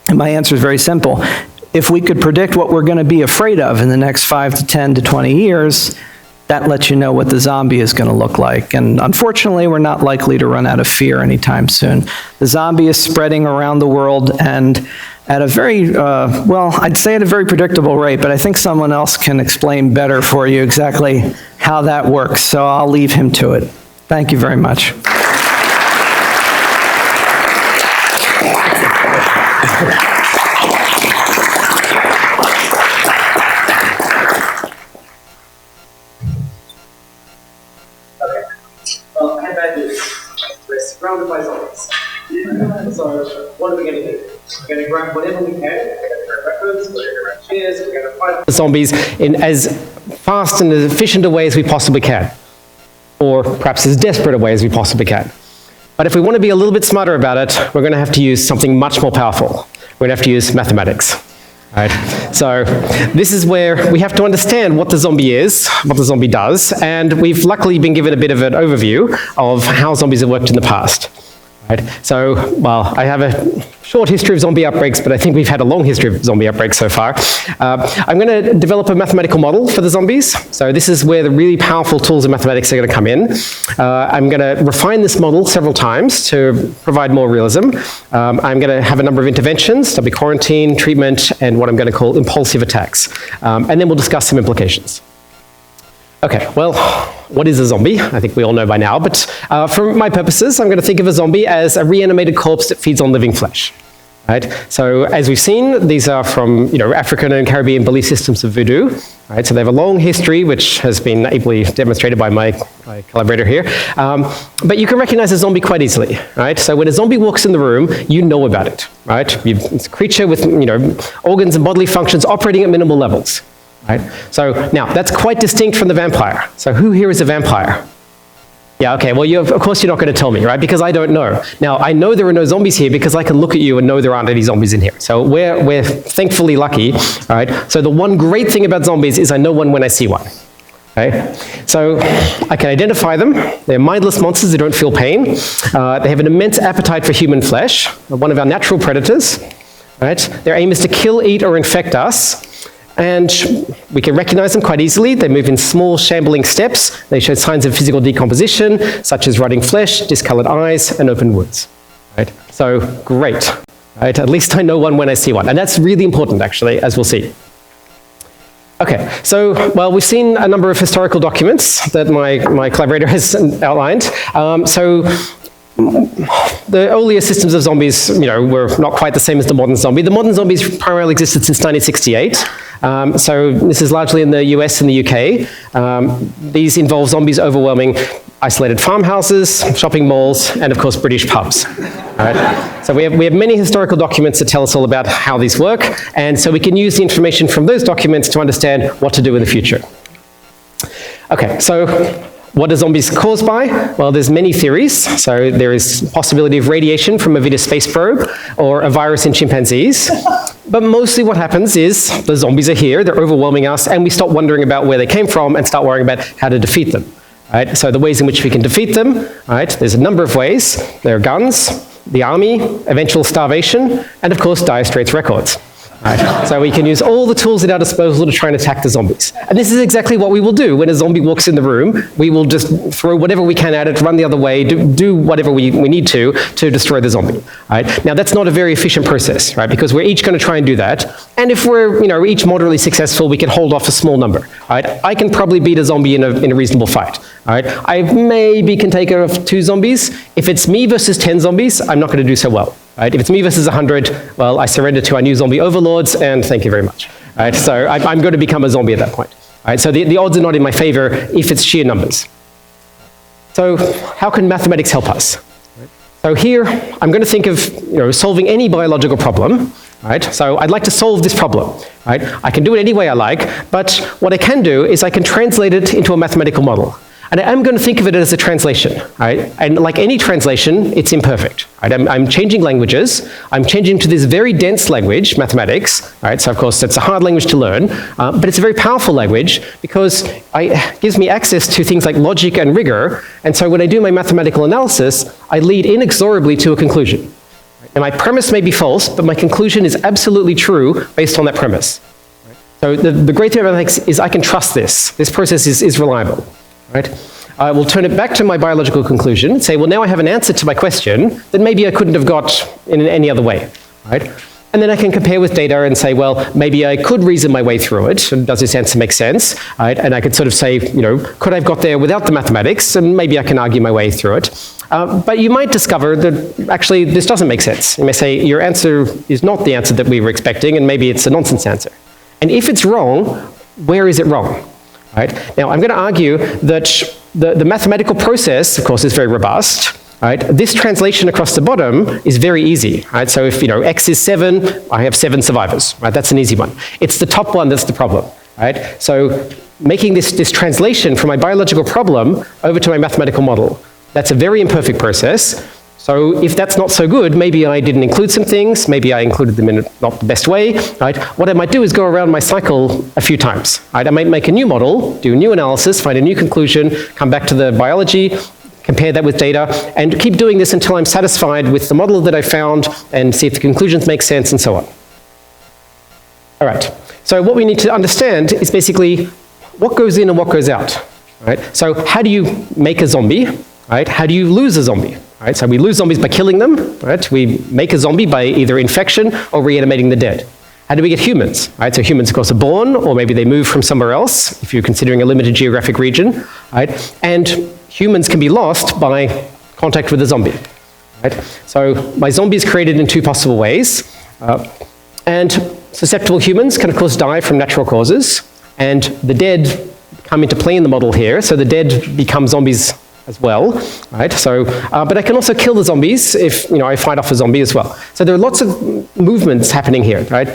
And my answer is very simple. If we could predict what we're going to be afraid of in the next 5 to 10 to 20 years, that lets you know what the zombie is going to look like. And unfortunately, we're not likely to run out of fear anytime soon. The zombie is spreading around the world and at a very, I'd say at a very predictable rate, but I think someone else can explain better for you exactly how that works. So I'll leave him to it. Thank you very much. We're surrounded by zombies. So what are we going to do? We're going to grab whatever we can. We're going to grab weapons, we're going to grab chairs, we're going to fight the zombies in as fast and as efficient a way as we possibly can. Or perhaps as desperate a way as we possibly can. But if we want to be a little bit smarter about it, we're going to have to use something much more powerful. We're going to have to use mathematics. Right? So this is where we have to understand what the zombie is, what the zombie does, and we've luckily been given a bit of an overview of how zombies have worked in the past. Right? So, well, I have a short history of zombie outbreaks, but I think we've had a long history of zombie outbreaks so far. I'm going to develop a mathematical model for the zombies. So this is where the really powerful tools of mathematics are going to come in. I'm going to refine this model several times to provide more realism. I'm going to have a number of interventions. There'll be quarantine, treatment, and what I'm going to call impulsive attacks. And then we'll discuss some implications. Okay, well, what is a zombie? I think we all know by now, but for my purposes, I'm going to think of a zombie as a reanimated corpse that feeds on living flesh. Right? So as we've seen, these are from African and Caribbean belief systems of Voodoo. Right? So they have a long history, which has been ably demonstrated by my collaborator here. But you can recognize a zombie quite easily. Right? So when a zombie walks in the room, you know about it. Right? It's a creature with organs and bodily functions operating at minimal levels. Right? So now, that's quite distinct from the vampire. So who here is a vampire? Yeah, okay, well, of course you're not going to tell me, right? Because I don't know. Now, I know there are no zombies here because I can look at you and know there aren't any zombies in here. So we're thankfully lucky, right? So the one great thing about zombies is I know one when I see one. Okay? So I can identify them. They're mindless monsters that don't feel pain. They have an immense appetite for human flesh, one of our natural predators. Right? Their aim is to kill, eat, or infect us. And we can recognize them quite easily. They move in small, shambling steps. They show signs of physical decomposition, such as rotting flesh, discolored eyes, and open wounds. Right? So, great. Right? At least I know one when I see one. And that's really important, actually, as we'll see. Okay, so, well, we've seen a number of historical documents that my collaborator has outlined. The earlier systems of zombies, were not quite the same as the modern zombie. The modern zombies primarily existed since 1968. So this is largely in the US and the UK. These involve zombies overwhelming isolated farmhouses, shopping malls, and of course British pubs. All right? So we have many historical documents that tell us all about how these work, and so we can use the information from those documents to understand what to do in the future. Okay, so what are zombies caused by? Well, there's many theories. So there is possibility of radiation from a Vita space probe or a virus in chimpanzees. But mostly what happens is the zombies are here, they're overwhelming us, and we stop wondering about where they came from and start worrying about how to defeat them. Right? So the ways in which we can defeat them, right? There's a number of ways. There are guns, the army, eventual starvation, and of course dire straits records. Right. So we can use all the tools at our disposal to try and attack the zombies. And this is exactly what we will do. When a zombie walks in the room, we will just throw whatever we can at it, run the other way, do whatever we need to destroy the zombie. Right? Now, that's not a very efficient process, right? Because we're each going to try and do that. And if we're each moderately successful, we can hold off a small number. Right? I can probably beat a zombie in a reasonable fight. Right? I maybe can take care of 2 zombies. If it's me versus 10 zombies, I'm not going to do so well. Right? If it's me versus 100, well, I surrender to our new zombie overlords, and thank you very much. Right? So I'm going to become a zombie at that point. Right? So the odds are not in my favor if it's sheer numbers. So how can mathematics help us? So here, I'm going to think of solving any biological problem. Right? So I'd like to solve this problem. Right? I can do it any way I like, but what I can do is I can translate it into a mathematical model. And I'm going to think of it as a translation, right? And like any translation, it's imperfect, right? I'm changing languages. I'm changing to this very dense language, mathematics, right? So of course, it's a hard language to learn, but it's a very powerful language because it gives me access to things like logic and rigor. And so when I do my mathematical analysis, I lead inexorably to a conclusion. And my premise may be false, but my conclusion is absolutely true based on that premise. So the great thing about mathematics is I can trust this. This process is reliable. Right? I will turn it back to my biological conclusion and say, well, now I have an answer to my question that maybe I couldn't have got in any other way. Right? And then I can compare with data and say, well, maybe I could reason my way through it. And does this answer make sense? Right? And I could sort of say, could I have got there without the mathematics? And maybe I can argue my way through it. But you might discover that actually this doesn't make sense. You may say, your answer is not the answer that we were expecting, and maybe it's a nonsense answer. And if it's wrong, where is it wrong? Right? Now, I'm going to argue that the mathematical process, of course, is very robust. Right? This translation across the bottom is very easy. Right? So if x is 7, I have 7 survivors. Right? That's an easy one. It's the top one that's the problem. Right? So making this translation from my biological problem over to my mathematical model, that's a very imperfect process. So if that's not so good, maybe I didn't include some things, maybe I included them in not the best way, right? What I might do is go around my cycle a few times, right? I might make a new model, do a new analysis, find a new conclusion, come back to the biology, compare that with data, and keep doing this until I'm satisfied with the model that I found and see if the conclusions make sense and so on. All right, so what we need to understand is basically what goes in and what goes out. Right? So how do you make a zombie? Right? How do you lose a zombie? Right? So we lose zombies by killing them. Right? We make a zombie by either infection or reanimating the dead. How do we get humans? Right? So humans, of course, are born, or maybe they move from somewhere else, if you're considering a limited geographic region. Right? And humans can be lost by contact with a zombie. Right? So my zombie is created in two possible ways. And susceptible humans can, of course, die from natural causes. And the dead come into play in the model here, so the dead become zombies as well, right? So, but I can also kill the zombies if, I fight off a zombie as well. So there are lots of movements happening here, right?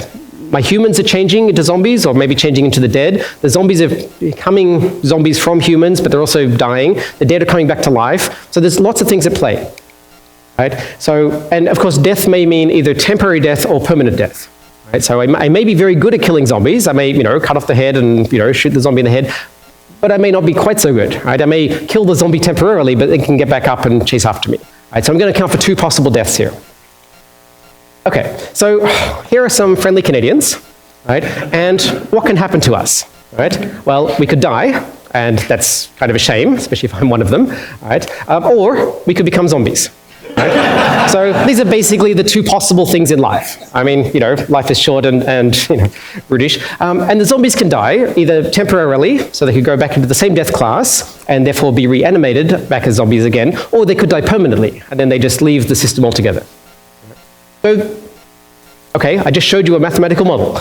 My humans are changing into zombies, or maybe changing into the dead. The zombies are becoming zombies from humans, but they're also dying. The dead are coming back to life. So there's lots of things at play, right? So, and of course, death may mean either temporary death or permanent death. Right? So I may be very good at killing zombies. I may, cut off the head and, shoot the zombie in the head. But I may not be quite so good, right? I may kill the zombie temporarily, but it can get back up and chase after me. Right? So I'm going to account for two possible deaths here. Okay, so here are some friendly Canadians, right? And what can happen to us, right? Well, we could die, and that's kind of a shame, especially if I'm one of them, right? Or we could become zombies. Right? So these are basically the two possible things in life. I mean, life is short and brutish. And the zombies can die either temporarily, so they could go back into the same death class and therefore be reanimated back as zombies again, or they could die permanently, and then they just leave the system altogether. So, okay, I just showed you a mathematical model.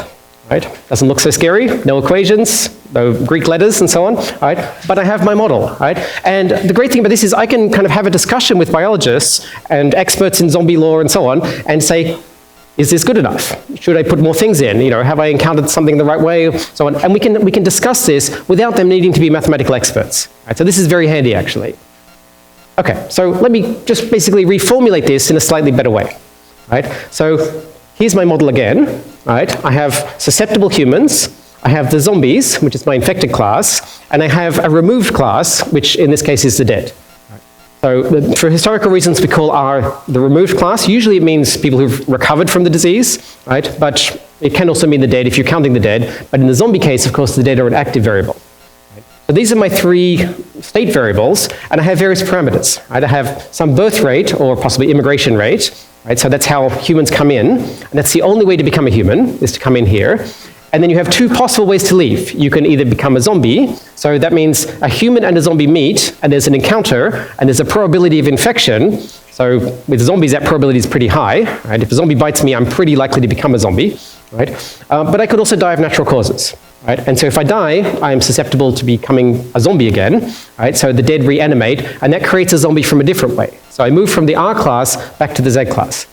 Right? Doesn't look so scary, no equations, no Greek letters and so on, right? But I have my model, right? And the great thing about this is I can kind of have a discussion with biologists and experts in zombie lore and so on and say, is this good enough? Should I put more things in? Have I encountered something the right way? So on. And we can discuss this without them needing to be mathematical experts. Right? So this is very handy, actually. Okay, so let me just basically reformulate this in a slightly better way, right? So here's my model again. Right? I have susceptible humans, I have the zombies, which is my infected class, and I have a removed class, which in this case is the dead. So for historical reasons, we call R the removed class. Usually it means people who've recovered from the disease, right? But it can also mean the dead if you're counting the dead. But in the zombie case, of course, the dead are an active variable. So these are my three state variables, and I have various parameters. Right? I have some birth rate, or possibly immigration rate. Right? So that's how humans come in, and that's the only way to become a human, is to come in here. And then you have two possible ways to leave. You can either become a zombie, so that means a human and a zombie meet, and there's an encounter, and there's a probability of infection. So with zombies, that probability is pretty high. Right? If a zombie bites me, I'm pretty likely to become a zombie. Right? But I could also die of natural causes. Right? And so if I die, I'm susceptible to becoming a zombie again. Right? So the dead reanimate, and that creates a zombie from a different way. So I move from the R class back to the Z class.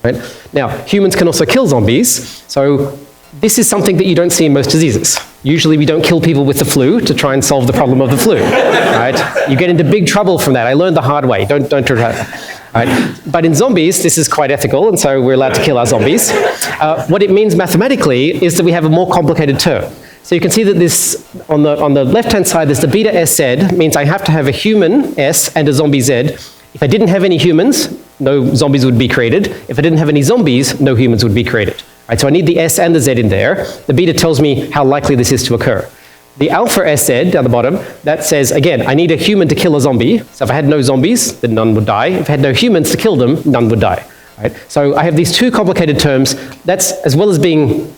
Right? Now, humans can also kill zombies. So this is something that you don't see in most diseases. Usually we don't kill people with the flu to try and solve the problem of the flu. Right? You get into big trouble from that. I learned the hard way. Don't try that. Right? But in zombies, this is quite ethical, and so we're allowed to kill our zombies. What it means mathematically is that we have a more complicated term. So you can see that this, on the left-hand side, there's the beta SZ, means I have to have a human S and a zombie Z. If I didn't have any humans, no zombies would be created. If I didn't have any zombies, no humans would be created. Right? So I need the S and the Z in there. The beta tells me how likely this is to occur. The alpha SZ down the bottom, that says, again, I need a human to kill a zombie. So if I had no zombies, then none would die. If I had no humans to kill them, none would die. Right? So I have these two complicated terms. That's, as well as being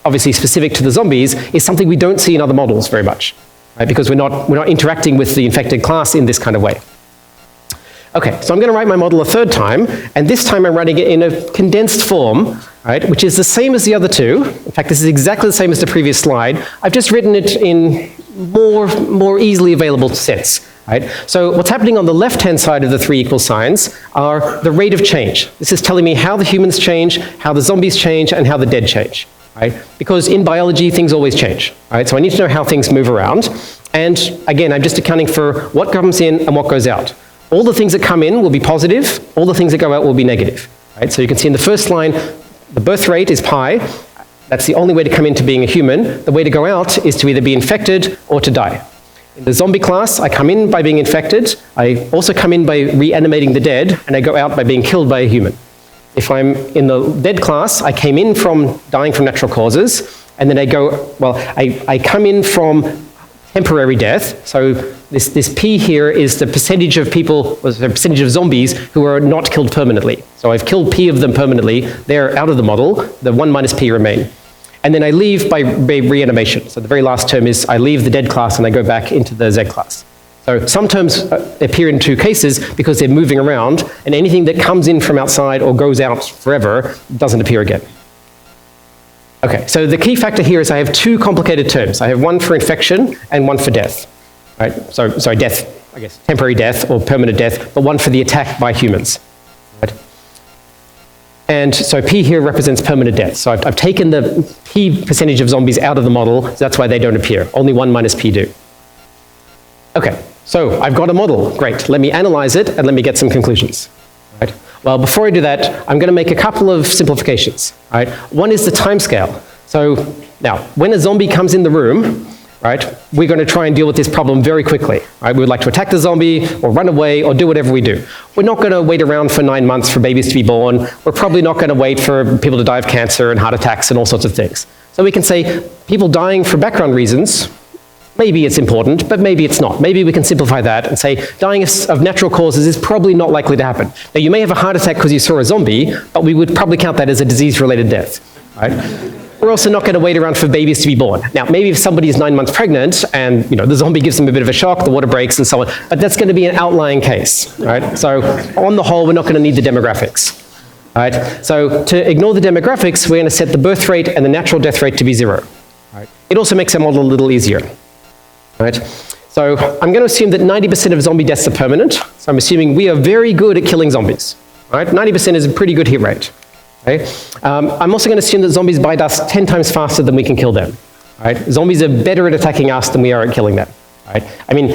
obviously specific to the zombies, is something we don't see in other models very much. Right? Because we're not interacting with the infected class in this kind of way. Okay, so I'm going to write my model a third time, and this time I'm writing it in a condensed form, right, which is the same as the other two. In fact, this is exactly the same as the previous slide. I've just written it in more easily available sets. Right? So what's happening on the left-hand side of the three equal signs are the rate of change. This is telling me how the humans change, how the zombies change, and how the dead change. Right? Because in biology, things always change. Right? So I need to know how things move around. And again, I'm just accounting for what comes in and what goes out. All the things that come in will be positive, all the things that go out will be negative. Right? So you can see in the first line, the birth rate is pi. That's the only way to come into being a human. The way to go out is to either be infected or to die. In the zombie class, I come in by being infected, I also come in by reanimating the dead, and I go out by being killed by a human. If I'm in the dead class, I came in from dying from natural causes, and then I come in from temporary death. So this P here is the percentage of people, or the percentage of zombies who are not killed permanently. So I've killed P of them permanently, they're out of the model, the 1 minus P remain. And then I leave by reanimation. So the very last term is I leave the dead class and I go back into the Z class. So some terms appear in two cases because they're moving around, and anything that comes in from outside or goes out forever doesn't appear again. Okay, so the key factor here is I have two complicated terms. I have one for infection and one for death. Right? So, sorry, death, I guess, temporary death or permanent death, but one for the attack by humans. Right? And so P here represents permanent death. So I've taken the P percentage of zombies out of the model, so that's why they don't appear. Only 1 minus P do. Okay, so I've got a model. Great. Let me analyze it and let me get some conclusions. Right? Well, before I do that, I'm going to make a couple of simplifications. Right? One is the timescale. So now, when a zombie comes in the room, right, we're going to try and deal with this problem very quickly. Right? We would like to attack the zombie or run away or do whatever we do. We're not going to wait around for 9 months for babies to be born. We're probably not going to wait for people to die of cancer and heart attacks and all sorts of things. So we can say people dying for background reasons, maybe it's important, but maybe it's not. Maybe we can simplify that and say dying of natural causes is probably not likely to happen. Now, you may have a heart attack because you saw a zombie, but we would probably count that as a disease-related death. Right? We're also not going to wait around for babies to be born. Now, maybe if somebody is 9 months pregnant and the zombie gives them a bit of a shock, the water breaks and so on, but that's going to be an outlying case. Right? So on the whole, we're not going to need the demographics. Right? So to ignore the demographics, we're going to set the birth rate and the natural death rate to be 0. Right? It also makes our model a little easier. Right? So I'm going to assume that 90% of zombie deaths are permanent. So I'm assuming we are very good at killing zombies. Right? 90% is a pretty good hit rate. Okay? I'm also going to assume that zombies bite us 10 times faster than we can kill them. Right? Zombies are better at attacking us than we are at killing them. Right? I mean,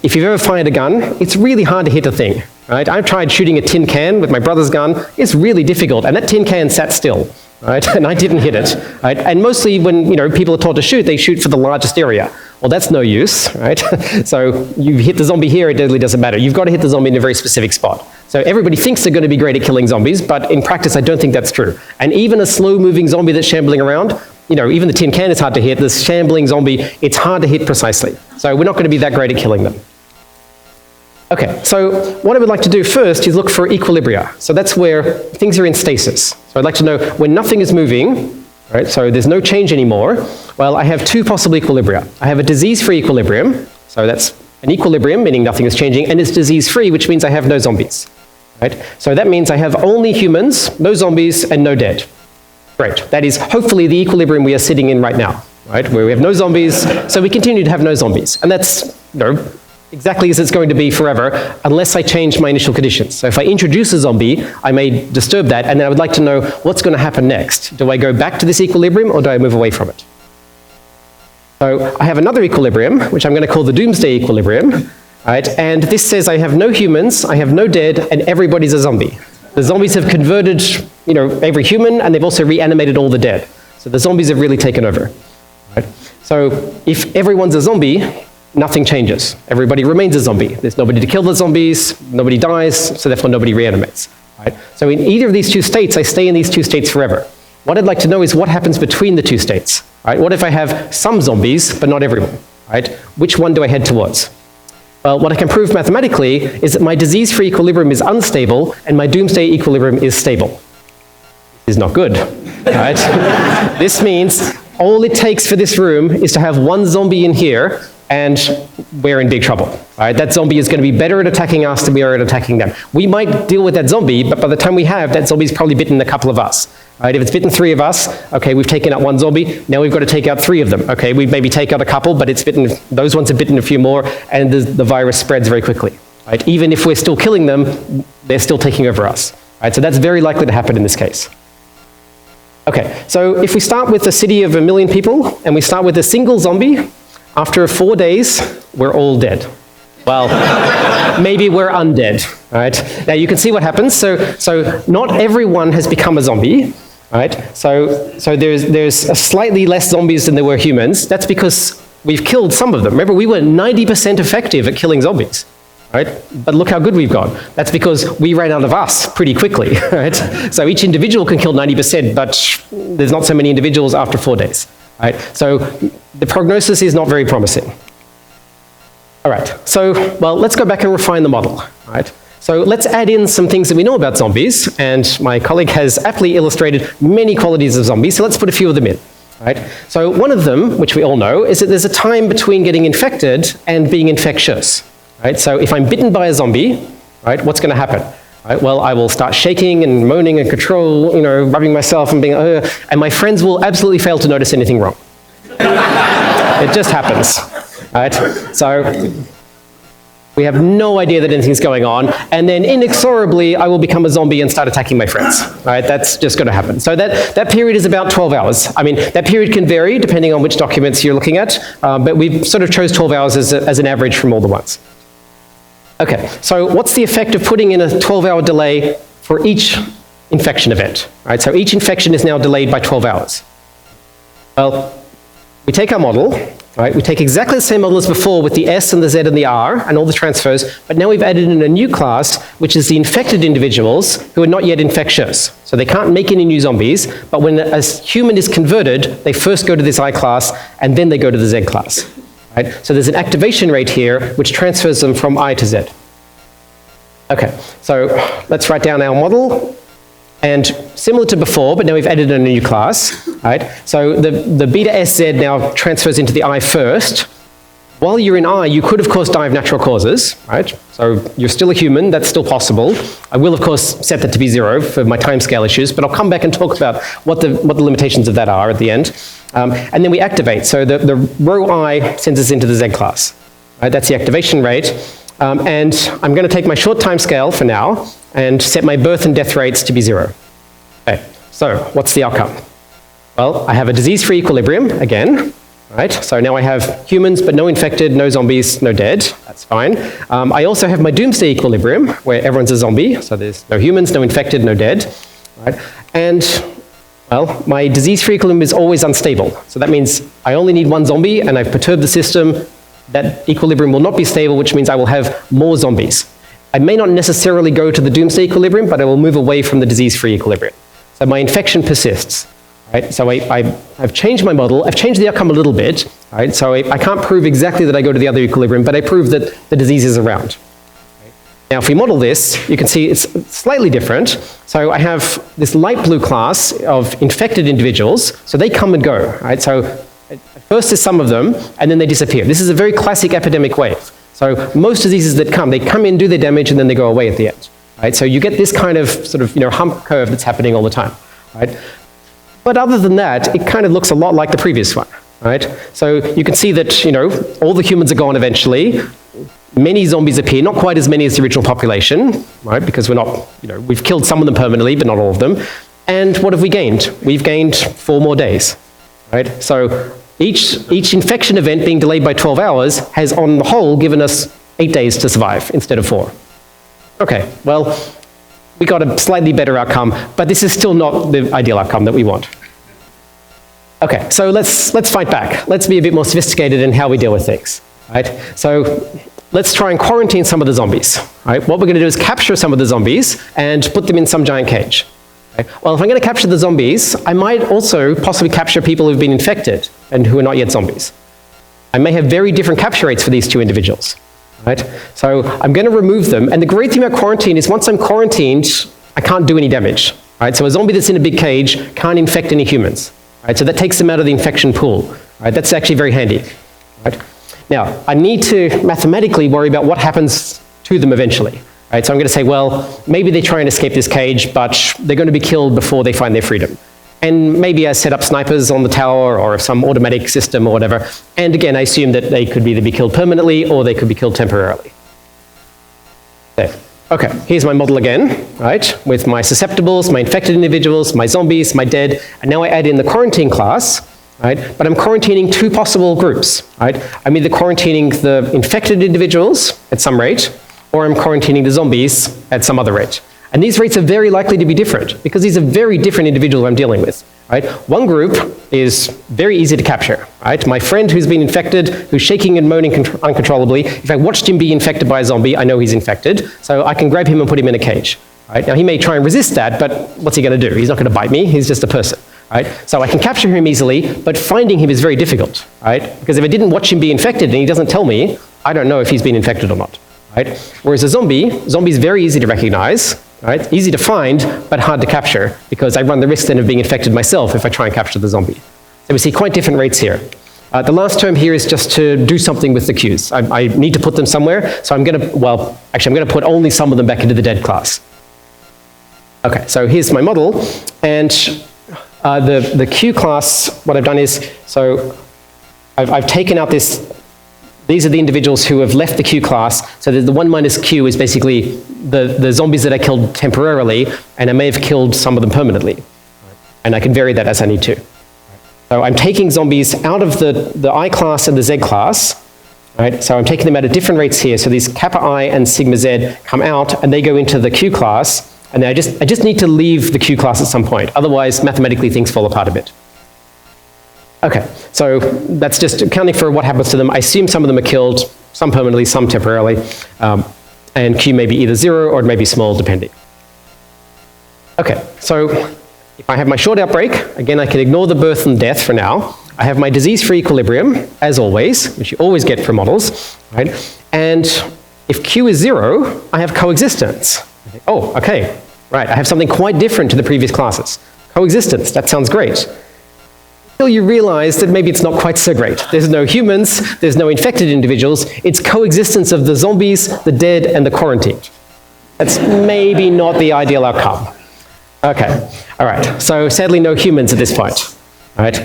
if you've ever fired a gun, it's really hard to hit a thing. Right? I've tried shooting a tin can with my brother's gun. It's really difficult, and that tin can sat still. Right? And I didn't hit it. Right? And mostly when people are taught to shoot, they shoot for the largest area. Well, that's no use, right? So you hit the zombie here, it really doesn't matter. You've got to hit the zombie in a very specific spot. So everybody thinks they're going to be great at killing zombies, but in practice, I don't think that's true. And even a slow-moving zombie that's shambling around, even the tin can is hard to hit. This shambling zombie, it's hard to hit precisely. So we're not going to be that great at killing them. Okay, so what I would like to do first is look for equilibria. So that's where things are in stasis. So I'd like to know when nothing is moving, right, so there's no change anymore, well, I have two possible equilibria. I have a disease-free equilibrium, so that's an equilibrium, meaning nothing is changing, and it's disease-free, which means I have no zombies. Right? So that means I have only humans, no zombies, and no dead. Great. That is hopefully the equilibrium we are sitting in right now, right, where we have no zombies, so we continue to have no zombies. And that's exactly as it's going to be forever, unless I change my initial conditions. So if I introduce a zombie, I may disturb that, and then I would like to know what's going to happen next. Do I go back to this equilibrium, or do I move away from it? So I have another equilibrium, which I'm going to call the doomsday equilibrium, right? And this says I have no humans, I have no dead, and everybody's a zombie. The zombies have converted, every human, and they've also reanimated all the dead. So the zombies have really taken over. Right? So if everyone's a zombie, nothing changes. Everybody remains a zombie. There's nobody to kill the zombies, nobody dies, so therefore nobody reanimates. Right? So in either of these two states, I stay in these two states forever. What I'd like to know is what happens between the two states. Right? What if I have some zombies, but not everyone? Right? Which one do I head towards? Well, what I can prove mathematically is that my disease-free equilibrium is unstable, and my doomsday equilibrium is stable. This is not good. Right? This means all it takes for this room is to have one zombie in here, and we're in big trouble. Right? That zombie is going to be better at attacking us than we are at attacking them. We might deal with that zombie, but by the time we have, that zombie's probably bitten a couple of us. Right? If it's bitten 3 of us, okay, we've taken out 1 zombie, now we've got to take out 3 of them. Okay, we maybe take out a couple, but those ones have bitten a few more, and the virus spreads very quickly. Right? Even if we're still killing them, they're still taking over us. Right? So that's very likely to happen in this case. Okay, so if we start with a city of 1 million people, and we start with a single zombie, after 4 days, we're all dead. Well, maybe we're undead, right? Now you can see what happens. So not everyone has become a zombie, right? So there's slightly less zombies than there were humans. That's because we've killed some of them. Remember, we were 90% effective at killing zombies, right? But look how good we've got. That's because we ran out of us pretty quickly, right? So each individual can kill 90%, but there's not so many individuals after 4 days, right? So the prognosis is not very promising. All right, so, well, let's go back and refine the model, right? So let's add in some things that we know about zombies, and my colleague has aptly illustrated many qualities of zombies, so let's put a few of them in, right? So one of them, which we all know, is that there's a time between getting infected and being infectious, right? So if I'm bitten by a zombie, right, what's going to happen? Right? Well, I will start shaking and moaning and control, rubbing myself and being, and my friends will absolutely fail to notice anything wrong. It just happens, right? So we have no idea that anything's going on, and then inexorably I will become a zombie and start attacking my friends, right? That's just going to happen. So that period is about 12 hours. I mean, that period can vary depending on which documents you're looking at, but we sort of chose 12 hours as an average from all the ones. Okay, so what's the effect of putting in a 12-hour delay for each infection event, right? So each infection is now delayed by 12 hours. Well, we take our model, right? We take exactly the same model as before with the S and the Z and the R and all the transfers, but now we've added in a new class, which is the infected individuals who are not yet infectious. So they can't make any new zombies, but when a human is converted, they first go to this I class, and then they go to the Z class, right? So there's an activation rate here, which transfers them from I to Z. Okay, so let's write down our model. And similar to before, but now we've added in a new class, right? So the beta SZ now transfers into the I first. While you're in I, you could of course die of natural causes, right? So you're still a human, that's still possible. I will of course set that to be 0 for my timescale issues, but I'll come back and talk about what the limitations of that are at the end. And then we activate, so the row I sends us into the Z class, right? That's the activation rate. And I'm going to take my short timescale for now and set my birth and death rates to be 0. Okay, so what's the outcome? Well, I have a disease-free equilibrium again, right? So now I have humans, but no infected, no zombies, no dead. That's fine. I also have my doomsday equilibrium, where everyone's a zombie, so there's no humans, no infected, no dead, right? And, well, my disease-free equilibrium is always unstable. So that means I only need one zombie, and I've perturbed the system. That equilibrium will not be stable, which means I will have more zombies. I may not necessarily go to the doomsday equilibrium, but I will move away from the disease-free equilibrium. So my infection persists, right? So I've changed my model. I've changed the outcome a little bit, right? So I can't prove exactly that I go to the other equilibrium, but I prove that the disease is around. Right? Now, if we model this, you can see it's slightly different. So I have this light blue class of infected individuals. So they come and go, right? So first there's some of them, and then they disappear. This is a very classic epidemic wave. So most diseases that come, they come in, do their damage, and then they go away at the end. Right? So you get this kind of sort of hump curve that's happening all the time. Right? But other than that, it kind of looks a lot like the previous one. Right? So you can see that all the humans are gone eventually. Many zombies appear, not quite as many as the original population, right? Because we're not, we've killed some of them permanently, but not all of them. And what have we gained? We've gained 4 more days. Right? So each infection event being delayed by 12 hours has, on the whole, given us 8 days to survive instead of 4. Okay, well, we got a slightly better outcome, but this is still not the ideal outcome that we want. Okay, so let's fight back. Let's be a bit more sophisticated in how we deal with things, right? So let's try and quarantine some of the zombies, right? What we're going to do is capture some of the zombies and put them in some giant cage. Right? Well, if I'm going to capture the zombies, I might also possibly capture people who've been infected and who are not yet zombies. I may have very different capture rates for these two individuals. Right? So I'm going to remove them, and the great thing about quarantine is once I'm quarantined, I can't do any damage. Right? So a zombie that's in a big cage can't infect any humans. Right? So that takes them out of the infection pool. Right? That's actually very handy. Right? Now, I need to mathematically worry about what happens to them eventually. Right? So I'm going to say, well, maybe they try and escape this cage, but they're going to be killed before they find their freedom. And maybe I set up snipers on the tower or some automatic system or whatever. And again, I assume that they could either be killed permanently or they could be killed temporarily. There. Okay, here's my model again, right? With my susceptibles, my infected individuals, my zombies, my dead, and now I add in the quarantine class, right? But I'm quarantining 2 possible groups, right? I'm either quarantining the infected individuals at some rate, or I'm quarantining the zombies at some other rate. And these rates are very likely to be different, because these are very different individuals I'm dealing with. Right? One group is very easy to capture. Right? My friend who's been infected, who's shaking and moaning uncontrollably, if I watched him be infected by a zombie, I know he's infected, so I can grab him and put him in a cage. Right? Now, he may try and resist that, but what's he going to do? He's not going to bite me, he's just a person. Right? So I can capture him easily, but finding him is very difficult. Right? Because if I didn't watch him be infected and he doesn't tell me, I don't know if he's been infected or not. Right? Whereas a zombie is very easy to recognize, right? Easy to find, but hard to capture, because I run the risk then of being infected myself if I try and capture the zombie. So we see quite different rates here. The last term here is just to do something with the cues. I need to put them somewhere, so I'm going to put only some of them back into the dead class. Okay, so here's my model, and the Q class, what I've done is, so I've taken out these are the individuals who have left the Q class, so the 1 minus Q is basically the zombies that I killed temporarily, and I may have killed some of them permanently. And I can vary that as I need to. So I'm taking zombies out of the I class and the Z class, right? So I'm taking them out at different rates here, so these kappa I and sigma Z come out, and they go into the Q class, and I just need to leave the Q class at some point, otherwise mathematically things fall apart a bit. Okay, so that's just accounting for what happens to them. I assume some of them are killed, some permanently, some temporarily, and Q may be either 0 or it may be small, depending. Okay, so if I have my short outbreak, again, I can ignore the birth and death for now. I have my disease-free equilibrium, as always, which you always get for models, right? And if Q is 0, I have coexistence. Oh, okay, right, I have something quite different to the previous classes. Coexistence, that sounds great. Until you realize that maybe it's not quite so great. There's no humans, there's no infected individuals, it's coexistence of the zombies, the dead, and the quarantined. That's maybe not the ideal outcome. Okay, all right, so sadly no humans at this point. All right.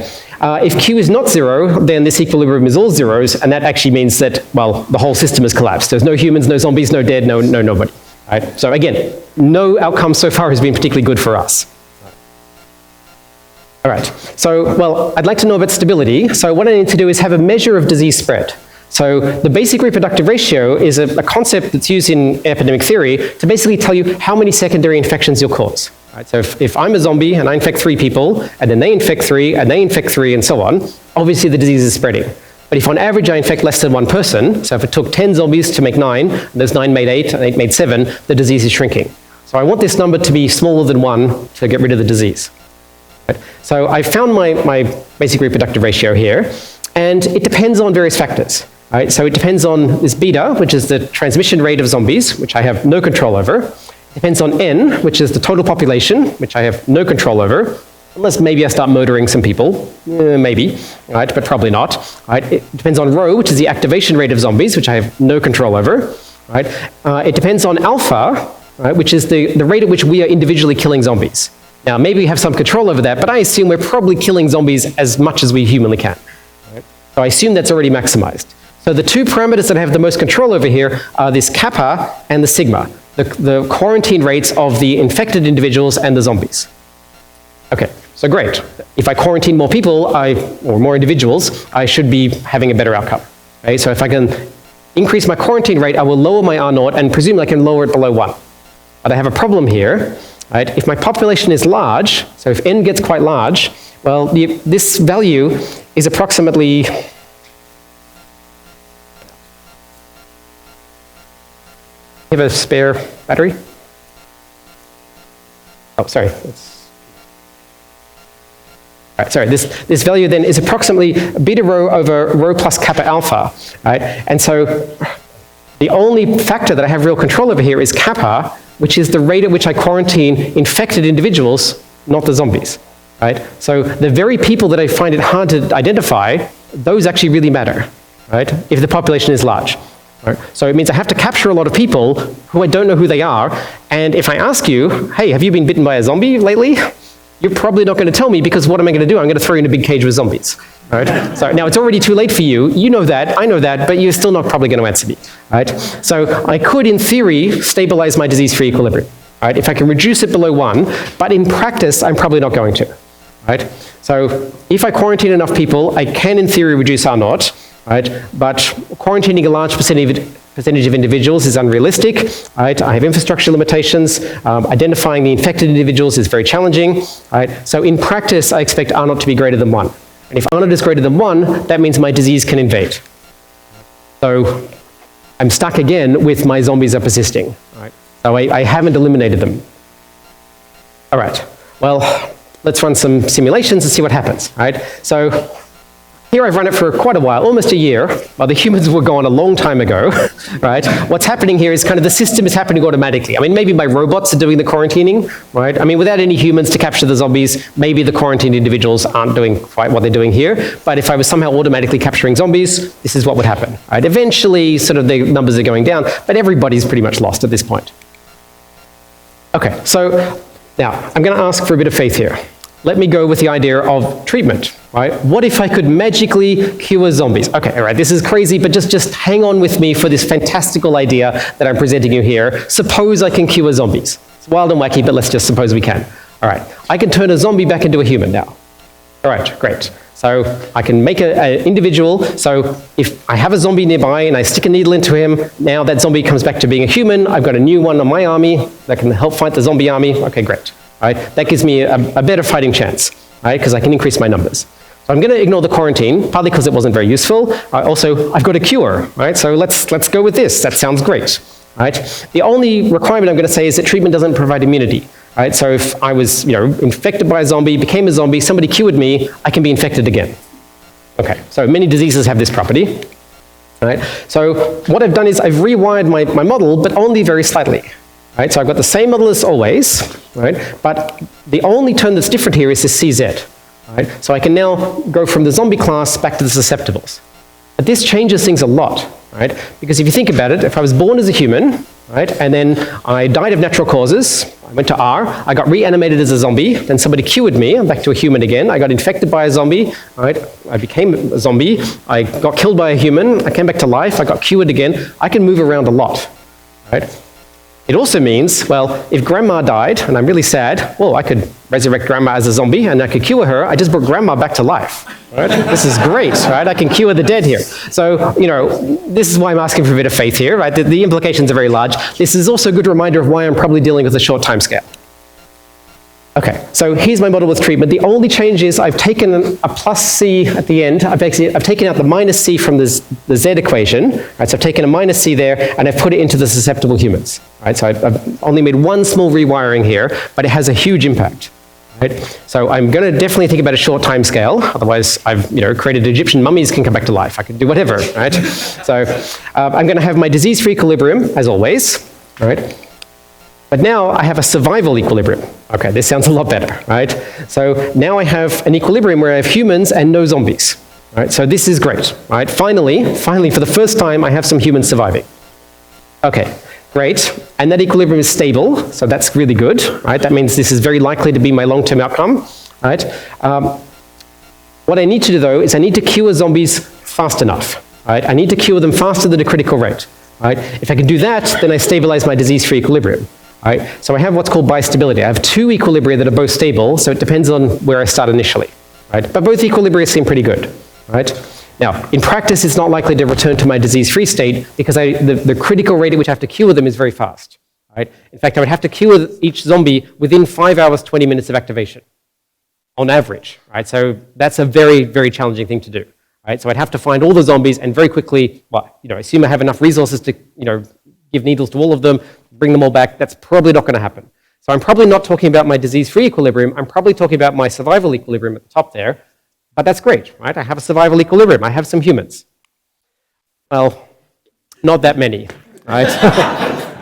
If Q is not 0, then this equilibrium is all zeros, and that actually means that, well, the whole system has collapsed. There's no humans, no zombies, no dead, no nobody. All right. So again, no outcome so far has been particularly good for us. All right, so, well, I'd like to know about stability. So what I need to do is have a measure of disease spread. So the basic reproductive ratio is a concept that's used in epidemic theory to basically tell you how many secondary infections you'll cause. Right, so if I'm a zombie and I infect 3 people, and then they infect 3, and they infect 3, and so on, obviously the disease is spreading. But if on average I infect less than 1 person, so if it took 10 zombies to make 9, and those 9 made 8, and 8 made 7, the disease is shrinking. So I want this number to be smaller than 1 to get rid of the disease. Right? So I found my basic reproductive ratio here, and it depends on various factors. Right? So it depends on this beta, which is the transmission rate of zombies, which I have no control over. It depends on N, which is the total population, which I have no control over, unless maybe I start murdering some people, maybe, right? But probably not. Right? It depends on rho, which is the activation rate of zombies, which I have no control over. Right? It depends on alpha, right? Which is the rate at which we are individually killing zombies. Now, maybe we have some control over that, but I assume we're probably killing zombies as much as we humanly can. Right? So I assume that's already maximized. So the 2 parameters that I have the most control over here are this kappa and the sigma, the quarantine rates of the infected individuals and the zombies. Okay, so great. If I quarantine more people, or more individuals, I should be having a better outcome. Right? So if I can increase my quarantine rate, I will lower my R0, and presumably I can lower it below 1. But I have a problem here. Right? If my population is large, so if N gets quite large, well, this value is approximately, you have a spare battery? Oh, sorry. All right, sorry, this value then is approximately beta rho over rho plus kappa alpha. Right? And so the only factor that I have real control over here is kappa, which is the rate at which I quarantine infected individuals, not the zombies, right? So the very people that I find it hard to identify, those actually really matter, right? If the population is large. Right? So it means I have to capture a lot of people who I don't know who they are, and if I ask you, hey, have you been bitten by a zombie lately? You're probably not going to tell me, because what am I going to do? I'm going to throw you in a big cage with zombies. Right? So now it's already too late for you. You know that, I know that, but you're still not probably going to answer me. Right? So I could, in theory, stabilize my disease-free equilibrium. Right? If I can reduce it below 1, but in practice, I'm probably not going to. Right? So if I quarantine enough people, I can, in theory, reduce R0. Right? But quarantining a large percentage percentage of individuals is unrealistic, right? I have infrastructure limitations. Identifying the infected individuals is very challenging, right? So in practice, I expect R naught to be greater than 1. And if R naught is greater than 1, that means my disease can invade. So I'm stuck again with my zombies are persisting, right? So I haven't eliminated them. All right, well, let's run some simulations and see what happens, right? So here I've run it for quite a while, almost a year. Well, the humans were gone a long time ago, right? What's happening here is kind of the system is happening automatically. I mean, maybe my robots are doing the quarantining, right? I mean, without any humans to capture the zombies, maybe the quarantined individuals aren't doing quite what they're doing here. But if I was somehow automatically capturing zombies, this is what would happen, right? Eventually, sort of the numbers are going down, but everybody's pretty much lost at this point. Okay, so now I'm going to ask for a bit of faith here. Let me go with the idea of treatment, right? What if I could magically cure zombies? Okay, all right, this is crazy, but just hang on with me for this fantastical idea that I'm presenting you here. Suppose I can cure zombies. It's wild and wacky, but let's just suppose we can. All right, I can turn a zombie back into a human now. All right, great. So I can make an individual, so if I have a zombie nearby and I stick a needle into him, now that zombie comes back to being a human, I've got a new one on my army that can help fight the zombie army. Okay, great. Right? That gives me a better fighting chance, right? Because I can increase my numbers. So I'm going to ignore the quarantine, partly because it wasn't very useful. Also, I've got a cure, right? So let's go with this. That sounds great, right? The only requirement I'm going to say is that treatment doesn't provide immunity, right? So if I was, infected by a zombie, became a zombie, somebody cured me, I can be infected again. Okay, so many diseases have this property, right? So what I've done is I've rewired my model, but only very slightly. Right, so I've got the same model as always, right? But the only term that's different here is this CZ. Right? So I can now go from the zombie class back to the susceptibles. But this changes things a lot, right? Because if you think about it, if I was born as a human, right, and then I died of natural causes, I went to R, I got reanimated as a zombie, then somebody cured me, I'm back to a human again, I got infected by a zombie, right, I became a zombie, I got killed by a human, I came back to life, I got cured again, I can move around a lot, right? It also means, well, if grandma died, and I'm really sad, well, I could resurrect grandma as a zombie, and I could cure her. I just brought grandma back to life, right? This is great, right? I can cure the dead here. So, this is why I'm asking for a bit of faith here, right? The implications are very large. This is also a good reminder of why I'm probably dealing with a short time scale. Okay, so here's my model with treatment. The only change is I've taken a plus C at the end. I've taken out the minus C from the Z equation. Right, so I've taken a minus C there, and I've put it into the susceptible humans. Right, so I've only made one small rewiring here, but it has a huge impact. Right? So I'm going to definitely think about a short time scale. Otherwise, I've created Egyptian mummies can come back to life. I can do whatever. Right? So I'm going to have my disease-free equilibrium, as always. Right? But now I have a survival equilibrium. Okay, this sounds a lot better, right? So now I have an equilibrium where I have humans and no zombies. Right? So this is great, right? Finally, for the first time, I have some humans surviving. Okay, great. And that equilibrium is stable, so that's really good, right? That means this is very likely to be my long-term outcome, right? What I need to do, though, is I need to cure zombies fast enough, right? I need to cure them faster than a critical rate, right? If I can do that, then I stabilize my disease-free equilibrium. Right? So I have what's called bistability. I have two equilibria that are both stable, so it depends on where I start initially. Right? But both equilibria seem pretty good. Right? Now, in practice, it's not likely to return to my disease-free state because the critical rate at which I have to cure them is very fast. Right? In fact, I would have to cure each zombie within 5 hours, 20 minutes of activation, on average. Right? So that's a very, very challenging thing to do. Right? So I'd have to find all the zombies and very quickly, assume I have enough resources to, give needles to all of them, bring them all back. That's probably not going to happen. So I'm probably not talking about my disease-free equilibrium. I'm probably talking about my survival equilibrium at the top there. But that's great, right? I have a survival equilibrium. I have some humans. Well, not that many, right?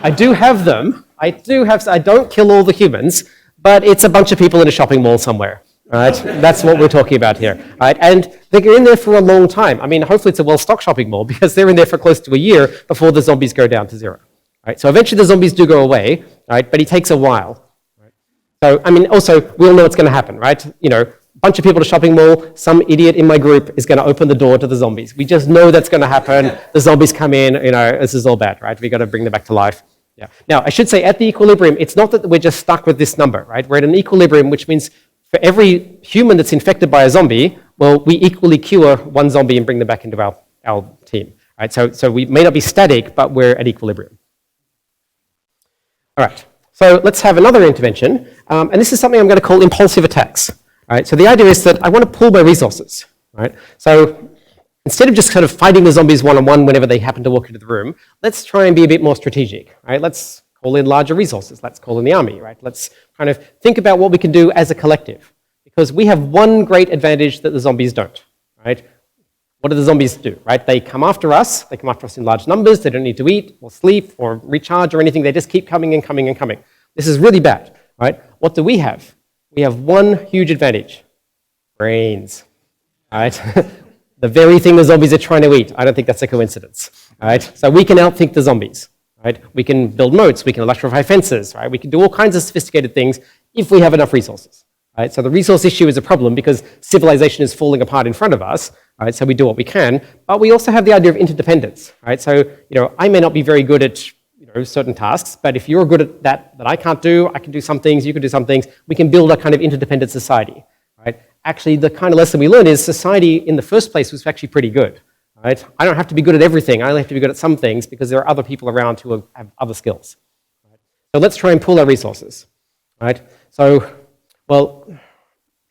I do have them. I don't kill all the humans, but it's a bunch of people in a shopping mall somewhere, right? That's what we're talking about here, right? And they're in there for a long time. I mean, hopefully it's a well-stocked shopping mall because they're in there for close to a year before the zombies go down to zero. Right? So eventually the zombies do go away, right? But it takes a while. Right? So, I mean, also, we all know what's going to happen, right? A bunch of people at a shopping mall, some idiot in my group is going to open the door to the zombies. We just know that's going to happen. The zombies come in, this is all bad, right? We've got to bring them back to life. Yeah. Now, I should say at the equilibrium, it's not that we're just stuck with this number, right? We're at an equilibrium, which means for every human that's infected by a zombie, well, we equally cure one zombie and bring them back into our team. right? So we may not be static, but we're at equilibrium. All right, so let's have another intervention, and this is something I'm going to call impulsive attacks. Right? So the idea is that I want to pool my resources. Right? So instead of just kind of fighting the zombies one-on-one whenever they happen to walk into the room, let's try and be a bit more strategic. Right? Let's call in larger resources. Let's call in the army. Right? Let's kind of think about what we can do as a collective. Because we have one great advantage that the zombies don't. Right? What do the zombies do? Right? They come after us. They come after us in large numbers. They don't need to eat or sleep or recharge or anything. They just keep coming and coming and coming. This is really bad. Right? What do we have? We have one huge advantage. Brains. Right? The very thing the zombies are trying to eat. I don't think that's a coincidence. Right? So we can outthink the zombies. Right? We can build moats. We can electrify fences. Right? We can do all kinds of sophisticated things if we have enough resources. Right? So the resource issue is a problem because civilization is falling apart in front of us. Right? So we do what we can. But we also have the idea of interdependence. Right? So I may not be very good at certain tasks, but if you're good at that I can't do, I can do some things, you can do some things, we can build a kind of interdependent society, right? Actually, the kind of lesson we learned is society in the first place was actually pretty good, right? I don't have to be good at everything, I only have to be good at some things because there are other people around who have other skills. Right? So let's try and pool our resources, right? So, well,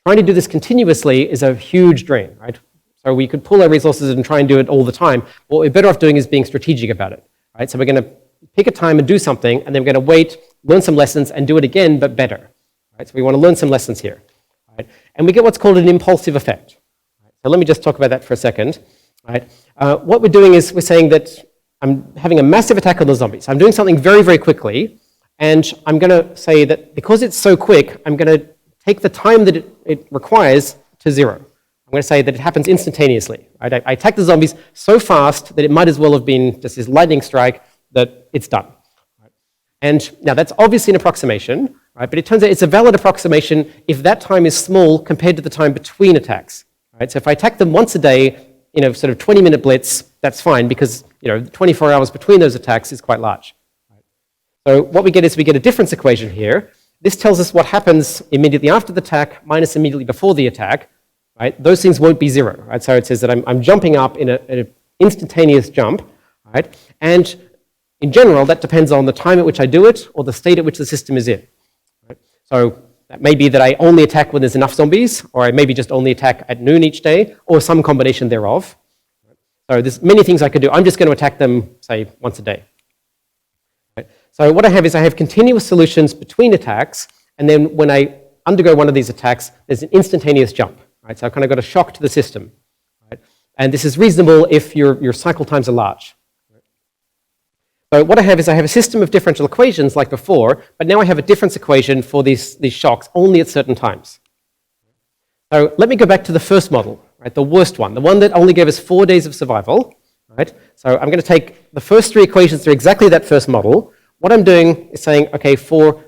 trying to do this continuously is a huge drain, right? So we could pool our resources and try and do it all the time. What we're better off doing is being strategic about it, right? So we're going to pick a time and do something, and then we're going to wait, learn some lessons, and do it again, but better. Right? So we want to learn some lessons here. Right? And we get what's called an impulsive effect. Right? So let me just talk about that for a second. Right? What we're doing is we're saying that I'm having a massive attack on the zombies. I'm doing something very, very quickly, and I'm going to say that because it's so quick, I'm going to take the time that it requires to 0. I'm going to say that it happens instantaneously. Right? I attack the zombies so fast that it might as well have been just this lightning strike that it's done. Right? And now that's obviously an approximation, right? But it turns out it's a valid approximation if that time is small compared to the time between attacks. Right? So if I attack them once a day in a sort of 20-minute blitz, that's fine because 24 hours between those attacks is quite large. Right? So what we get is we get a difference equation here. This tells us what happens immediately after the attack minus immediately before the attack. Right? Those things won't be 0. Right? So it says that I'm jumping up in an instantaneous jump, right? And in general, that depends on the time at which I do it or the state at which the system is in. Right? So that may be that I only attack when there's enough zombies, or I maybe just only attack at noon each day, or some combination thereof. So there's many things I could do. I'm just going to attack them, say, once a day. Right? So what I have is I have continuous solutions between attacks, and then when I undergo one of these attacks, there's an instantaneous jump. Right? So I've kind of got a shock to the system. Right? And this is reasonable if your cycle times are large. So what I have is I have a system of differential equations like before, but now I have a difference equation for these shocks only at certain times. So let me go back to the first model, right, the worst one, the one that only gave us 4 days of survival. Right? So I'm going to take the first 3 equations, they're exactly that first model. What I'm doing is saying, okay, for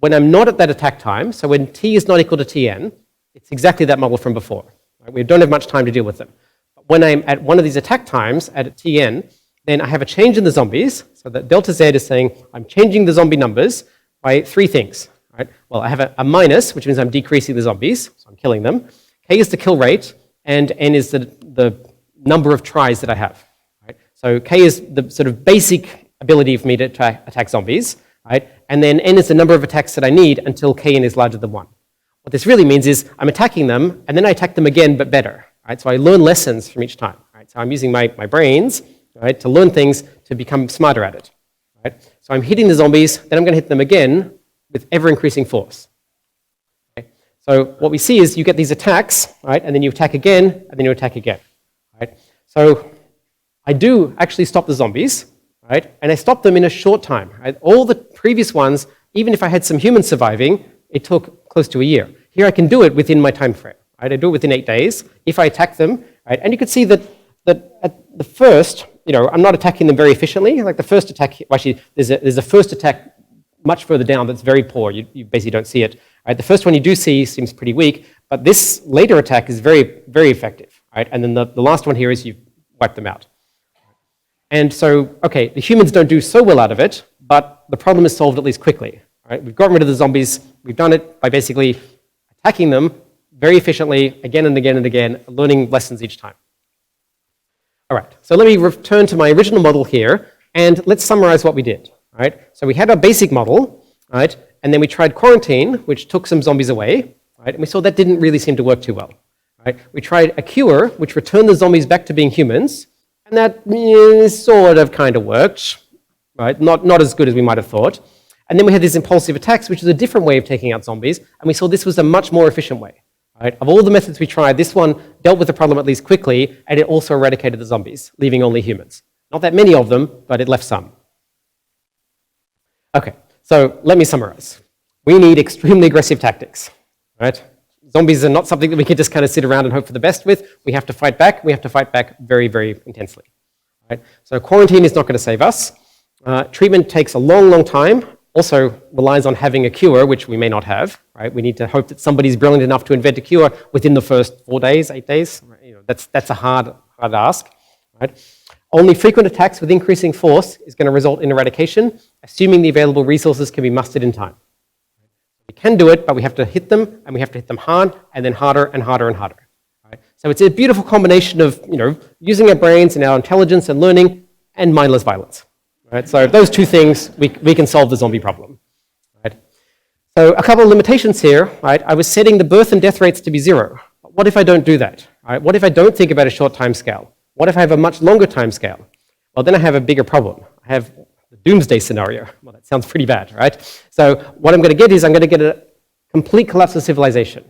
when I'm not at that attack time, so when t is not equal to tn, it's exactly that model from before. Right? We don't have much time to deal with them. But when I'm at one of these attack times at tn, then I have a change in the zombies. So that delta z is saying I'm changing the zombie numbers by 3 things. Right? Well, I have a minus, which means I'm decreasing the zombies, so I'm killing them. K is the kill rate, and n is the number of tries that I have. Right? So K is the sort of basic ability for me to attack zombies, right? And then n is the number of attacks that I need until Kn is larger than 1. What this really means is I'm attacking them, and then I attack them again, but better. Right? So I learn lessons from each time. Right? So I'm using my brains, right, to learn things, to become smarter at it. Right? So I'm hitting the zombies, then I'm going to hit them again with ever-increasing force. Okay? So what we see is you get these attacks, right, and then you attack again, and then you attack again. Right? So I do actually stop the zombies, right, and I stop them in a short time. Right? All the previous ones, even if I had some humans surviving, it took close to a year. Here I can do it within my time frame. Right? I do it within 8 days if I attack them. Right? And you can see that at the first, I'm not attacking them very efficiently. Like the first attack, actually, there's a first attack much further down that's very poor. You basically don't see it. Right? The first one you do see seems pretty weak, but this later attack is very, very effective. Right? And then the last one here is you wipe them out. And so, okay, the humans don't do so well out of it, but the problem is solved at least quickly. Right? We've gotten rid of the zombies. We've done it by basically attacking them very efficiently again and again and again, learning lessons each time. All right, so let me return to my original model here, and let's summarize what we did. All right, so we had our basic model, right, and then we tried quarantine, which took some zombies away, right, and we saw that didn't really seem to work too well. Right? We tried a cure, which returned the zombies back to being humans, and that sort of kind of worked, right? Not as good as we might have thought. And then we had these impulsive attacks, which is a different way of taking out zombies, and we saw this was a much more efficient way. Right? Of all the methods we tried, this one dealt with the problem at least quickly, and it also eradicated the zombies, leaving only humans. Not that many of them, but it left some. Okay, so let me summarize. We need extremely aggressive tactics, right? Zombies are not something that we can just kind of sit around and hope for the best with. We have to fight back. We have to fight back very, very intensely. Right? So quarantine is not going to save us. Treatment takes a long, long time. Also relies on having a cure, which we may not have. Right? We need to hope that somebody's brilliant enough to invent a cure within the first 4 days, 8 days. You know, that's a hard ask. Right? Only frequent attacks with increasing force is going to result in eradication, assuming the available resources can be mustered in time. We can do it, but we have to hit them, and we have to hit them hard, and then harder and harder and harder. Right? So it's a beautiful combination of using our brains and our intelligence and learning, and mindless violence. Right? So those two things, we can solve the zombie problem. Right? So a couple of limitations here. Right? I was setting the birth and death rates to be 0. But what if I don't do that? Right? What if I don't think about a short time scale? What if I have a much longer time scale? Well, then I have a bigger problem. I have the doomsday scenario. Well, that sounds pretty bad, right? So what I'm going to get is I'm going to get a complete collapse of civilization,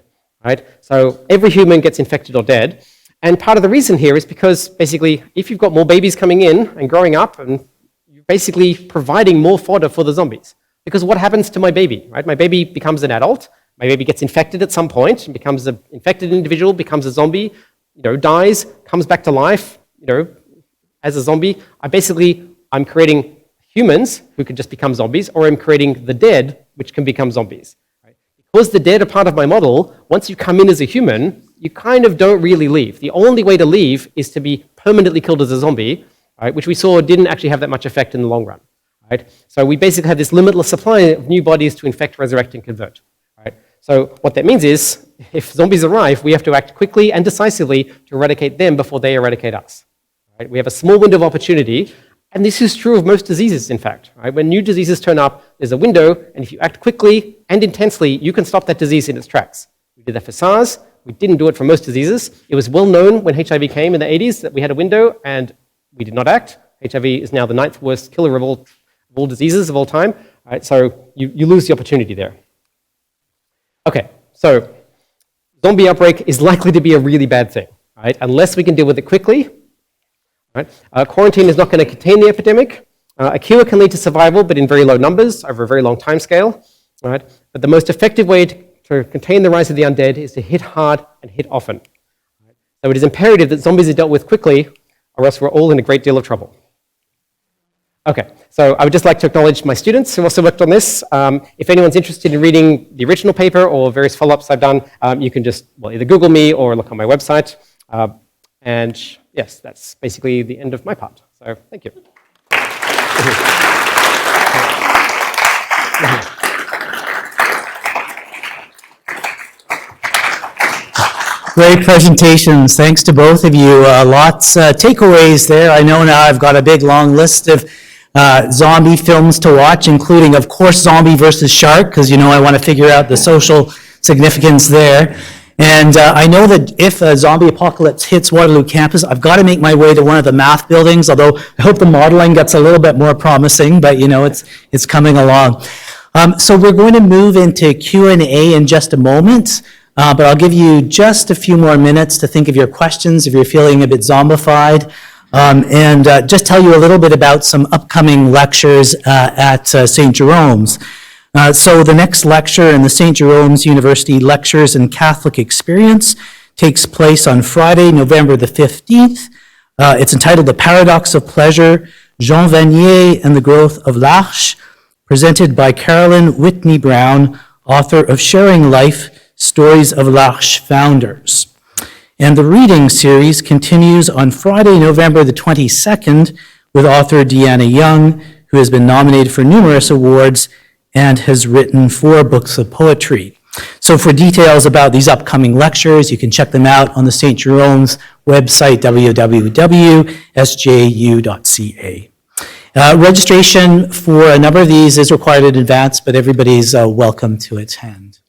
right? So every human gets infected or dead. And part of the reason here is because basically if you've got more babies coming in and growing up, and you're basically providing more fodder for the zombies. Because what happens to my baby, right? My baby becomes an adult. My baby gets infected at some point, and becomes an infected individual, becomes a zombie, dies, comes back to life, as a zombie. I'm creating humans who can just become zombies, or I'm creating the dead, which can become zombies. Right? Because the dead are part of my model, once you come in as a human, you kind of don't really leave. The only way to leave is to be permanently killed as a zombie, right? Which we saw didn't actually have that much effect in the long run. Right? So we basically have this limitless supply of new bodies to infect, resurrect, and convert. Right? So what that means is, if zombies arrive, we have to act quickly and decisively to eradicate them before they eradicate us. Right? We have a small window of opportunity. And this is true of most diseases, in fact. Right? When new diseases turn up, there's a window, and if you act quickly and intensely, you can stop that disease in its tracks. We did that for SARS. We didn't do it for most diseases. It was well known when HIV came in the 80s that we had a window, and we did not act. HIV is now the 9th worst killer of all diseases of all time. Right? So you lose the opportunity there. Okay, so zombie outbreak is likely to be a really bad thing, right? Unless we can deal with it quickly. Right? Quarantine is not going to contain the epidemic. A cure can lead to survival, but in very low numbers over a very long time scale. Right? But the most effective way to contain the rise of the undead is to hit hard and hit often. Right? So it is imperative that zombies are dealt with quickly, or else we're all in a great deal of trouble. Okay, so I would just like to acknowledge my students who also worked on this. If anyone's interested in reading the original paper or various follow-ups I've done, you can just either Google me or look on my website. And yes, that's basically the end of my part. So thank you. Great presentations. Thanks to both of you. Lots takeaways there. I know now I've got a big long list of zombie films to watch, including, of course, Zombie versus Shark, because I want to figure out the social significance there. And I know that if a zombie apocalypse hits Waterloo campus, I've got to make my way to one of the math buildings, although I hope the modeling gets a little bit more promising, but it's coming along. So we're going to move into Q&A in just a moment, but I'll give you just a few more minutes to think of your questions if you're feeling a bit zombified, and just tell you a little bit about some upcoming lectures at St. Jerome's. So the next lecture in the St. Jerome's University Lectures in Catholic Experience takes place on Friday, November the 15th. It's entitled The Paradox of Pleasure, Jean Vanier and the Growth of l'Arche, presented by Carolyn Whitney Brown, author of Sharing Life, Stories of l'Arche Founders. And the reading series continues on Friday, November the 22nd, with author Deanna Young, who has been nominated for numerous awards and has written 4 books of poetry. So for details about these upcoming lectures, you can check them out on the St. Jerome's website, www.sjeu.ca. Registration for a number of these is required in advance, but everybody's welcome to attend.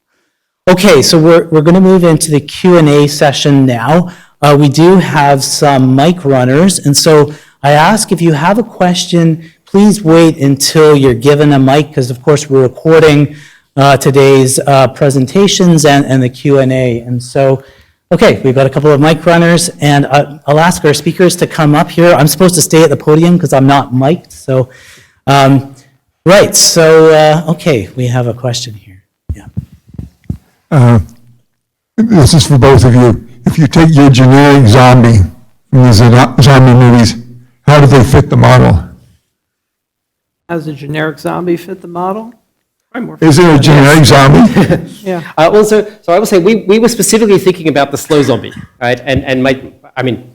Okay, so we're going to move into the Q&A session now. We do have some mic runners, and so I ask if you have a question, please wait until you're given a mic, because of course we're recording today's presentations and the Q&A. And so, okay, we've got a couple of mic runners, and I'll ask our speakers to come up here. I'm supposed to stay at the podium because I'm not mic'd, so, right, so, okay, we have a question here, yeah. This is for both of you. If you take your generic zombie from the zombie movies, how do they fit the model? How does a generic zombie fit the model? Is there a generic zombie? Yeah. So I will say we were specifically thinking about the slow zombie, right? And I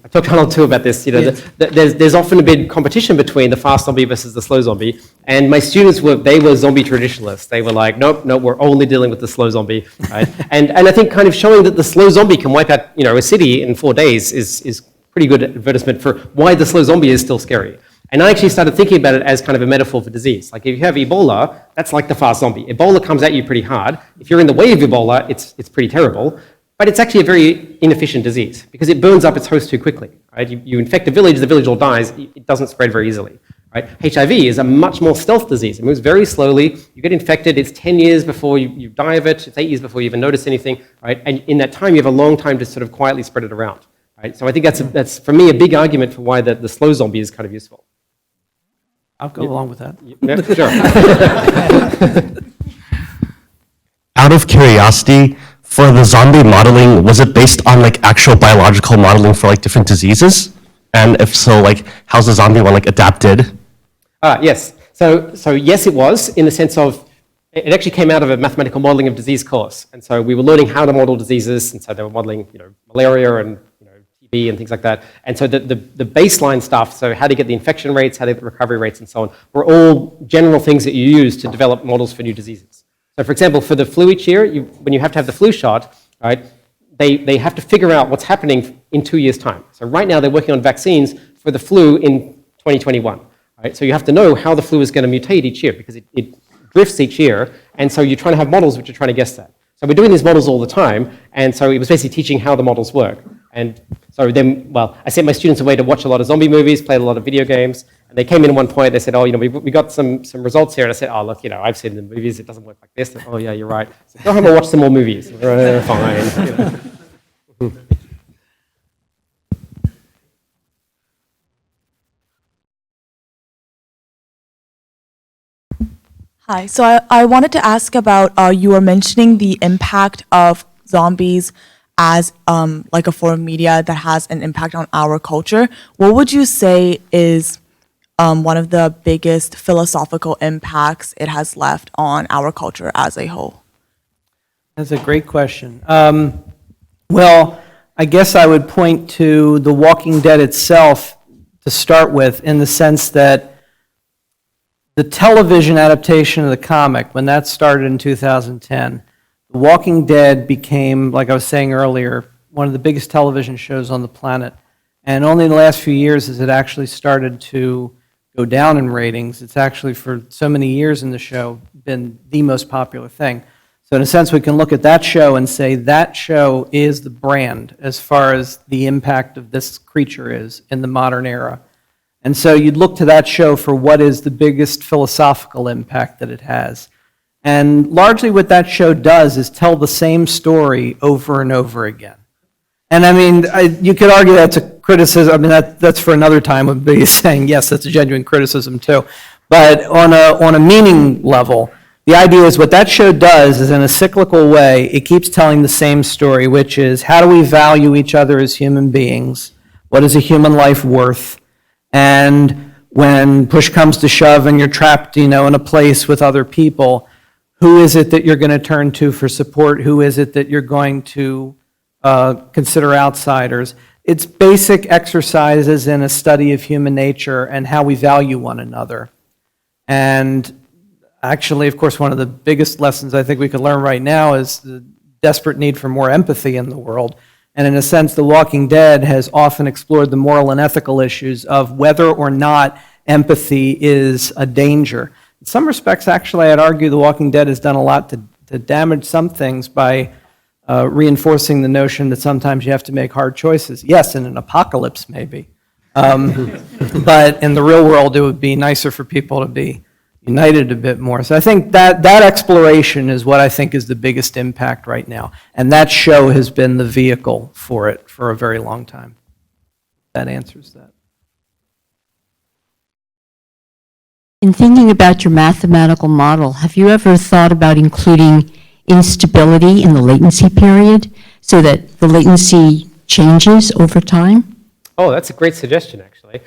talked to Arnold too about this. You know, Yes. there's often a bit competition between the fast zombie versus the slow zombie. And my students were zombie traditionalists. They were like, nope, we're only dealing with the slow zombie, right? and I think kind of showing that the slow zombie can wipe out, a city in 4 days is pretty good advertisement for why the slow zombie is still scary. And I actually started thinking about it as kind of a metaphor for disease. Like if you have Ebola, that's like the fast zombie. Ebola comes at you pretty hard. If you're in the way of Ebola, it's pretty terrible. But it's actually a very inefficient disease because it burns up its host too quickly, right? You infect a village, the village all dies. It doesn't spread very easily, right? HIV is a much more stealth disease. It moves very slowly. You get infected. It's 10 years before you die of it. It's 8 years before you even notice anything, right? And in that time, you have a long time to sort of quietly spread it around, right? So I think that's for me, a big argument for why the slow zombie is kind of useful. I'll go along with that. Yeah, sure. Out of curiosity, for the zombie modeling, was it based on like actual biological modeling for like different diseases? And if so, like how's the zombie one like adapted? Yes. So yes, it was in the sense of it actually came out of a mathematical modeling of disease course, and so we were learning how to model diseases, and so they were modeling malaria and TB and things like that. And so the baseline stuff, so how to get the infection rates, how to get the recovery rates, and so on, were all general things that you use to develop models for new diseases. So for example, for the flu each year, when you have to have the flu shot, right, they have to figure out what's happening in 2 years' time. So right now they're working on vaccines for the flu in 2021. Right? So you have to know how the flu is going to mutate each year because it drifts each year, and so you're trying to have models which are trying to guess that. So we're doing these models all the time, and so it was basically teaching how the models work. And so then, I sent my students away to watch a lot of zombie movies, played a lot of video games, and they came in at one point, they said, we got some results here, and I said, look, I've seen the movies, it doesn't work like this. And, oh yeah, you're right. So go home and watch some more movies. Fine. Hi, so I wanted to ask about, you were mentioning the impact of zombies as like a form of media that has an impact on our culture. What would you say is one of the biggest philosophical impacts it has left on our culture as a whole? That's a great question. Well, I guess I would point to The Walking Dead itself to start with, in the sense that the television adaptation of the comic, when that started in 2010, The Walking Dead became, like I was saying earlier, one of the biggest television shows on the planet. And only in the last few years has it actually started to go down in ratings. It's actually, for so many years in the show, been the most popular thing. So in a sense, we can look at that show and say that show is the brand as far as the impact of this creature is in the modern era. And so you'd look to that show for what is the biggest philosophical impact that it has. And largely what that show does is tell the same story over and over again. And I mean, you could argue that's a criticism. I mean, that's for another time, would be saying, yes, that's a genuine criticism too. But on a meaning level, the idea is what that show does is, in a cyclical way, it keeps telling the same story, which is, how do we value each other as human beings? What is a human life worth? And when push comes to shove and you're trapped, in a place with other people, who is it that you're going to turn to for support? Who is it that you're going to consider outsiders? It's basic exercises in a study of human nature and how we value one another. And actually, of course, one of the biggest lessons I think we could learn right now is the desperate need for more empathy in the world. And in a sense, The Walking Dead has often explored the moral and ethical issues of whether or not empathy is a danger. In some respects, actually, I'd argue The Walking Dead has done a lot to damage some things by reinforcing the notion that sometimes you have to make hard choices. Yes, in an apocalypse, maybe. But in the real world, it would be nicer for people to be united a bit more. So I think that exploration is what I think is the biggest impact right now. And that show has been the vehicle for it for a very long time. That answers that. In thinking about your mathematical model, have you ever thought about including instability in the latency period so that the latency changes over time? Oh, that's a great suggestion, actually.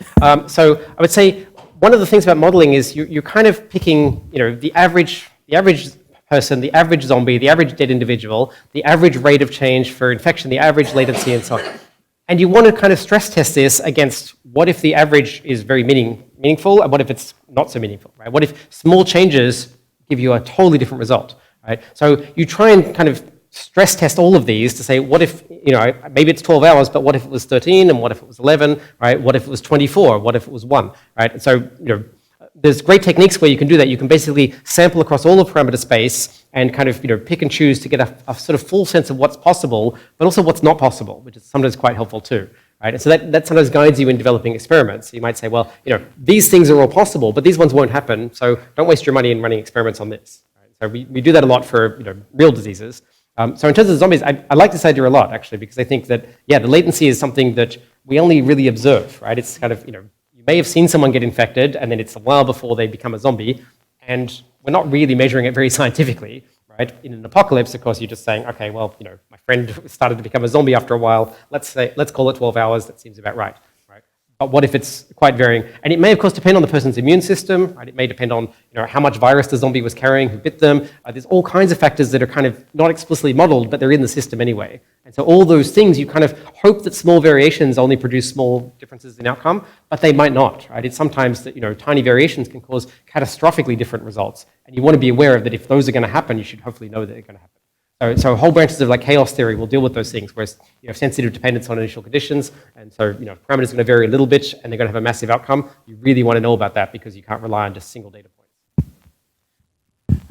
So I would say one of the things about modeling is you're kind of picking, the average person, the average zombie, the average dead individual, the average rate of change for infection, the average latency, and so on. And you want to kind of stress test this against what if the average is very meaningful and what if it's not so meaningful, right? What if small changes give you a totally different result, right? So you try and kind of stress test all of these to say, what if, maybe it's 12 hours, but what if it was 13, and what if it was 11, right? What if it was 24? What if it was 1, right? And so, there's great techniques where you can do that. You can basically sample across all of parameter space and kind of, pick and choose to get a sort of full sense of what's possible, but also what's not possible, which is sometimes quite helpful too, right? And so that sometimes guides you in developing experiments. You might say, well, these things are all possible, but these ones won't happen, so don't waste your money in running experiments on this. Right? So we do that a lot for, real diseases. So in terms of zombies, I like this idea a lot, actually, because I think that, the latency is something that we only really observe, right? It's kind of, you may have seen someone get infected, and then it's a while before they become a zombie, and we're not really measuring it very scientifically, right? In an apocalypse, of course, you're just saying, okay, well, my friend started to become a zombie after a while. Let's call it 12 hours. That seems about right. But what if it's quite varying? And it may, of course, depend on the person's immune system, right? It may depend on how much virus the zombie was carrying, who bit them. There's all kinds of factors that are kind of not explicitly modeled, but they're in the system anyway. And so all those things, you kind of hope that small variations only produce small differences in outcome, but they might not, right? It's sometimes that, tiny variations can cause catastrophically different results. And you want to be aware of that if those are going to happen, you should hopefully know that they're going to happen. So whole branches of chaos theory will deal with those things, whereas sensitive dependence on initial conditions, and so parameters are going to vary a little bit, and they're going to have a massive outcome. You really want to know about that because you can't rely on just single data points.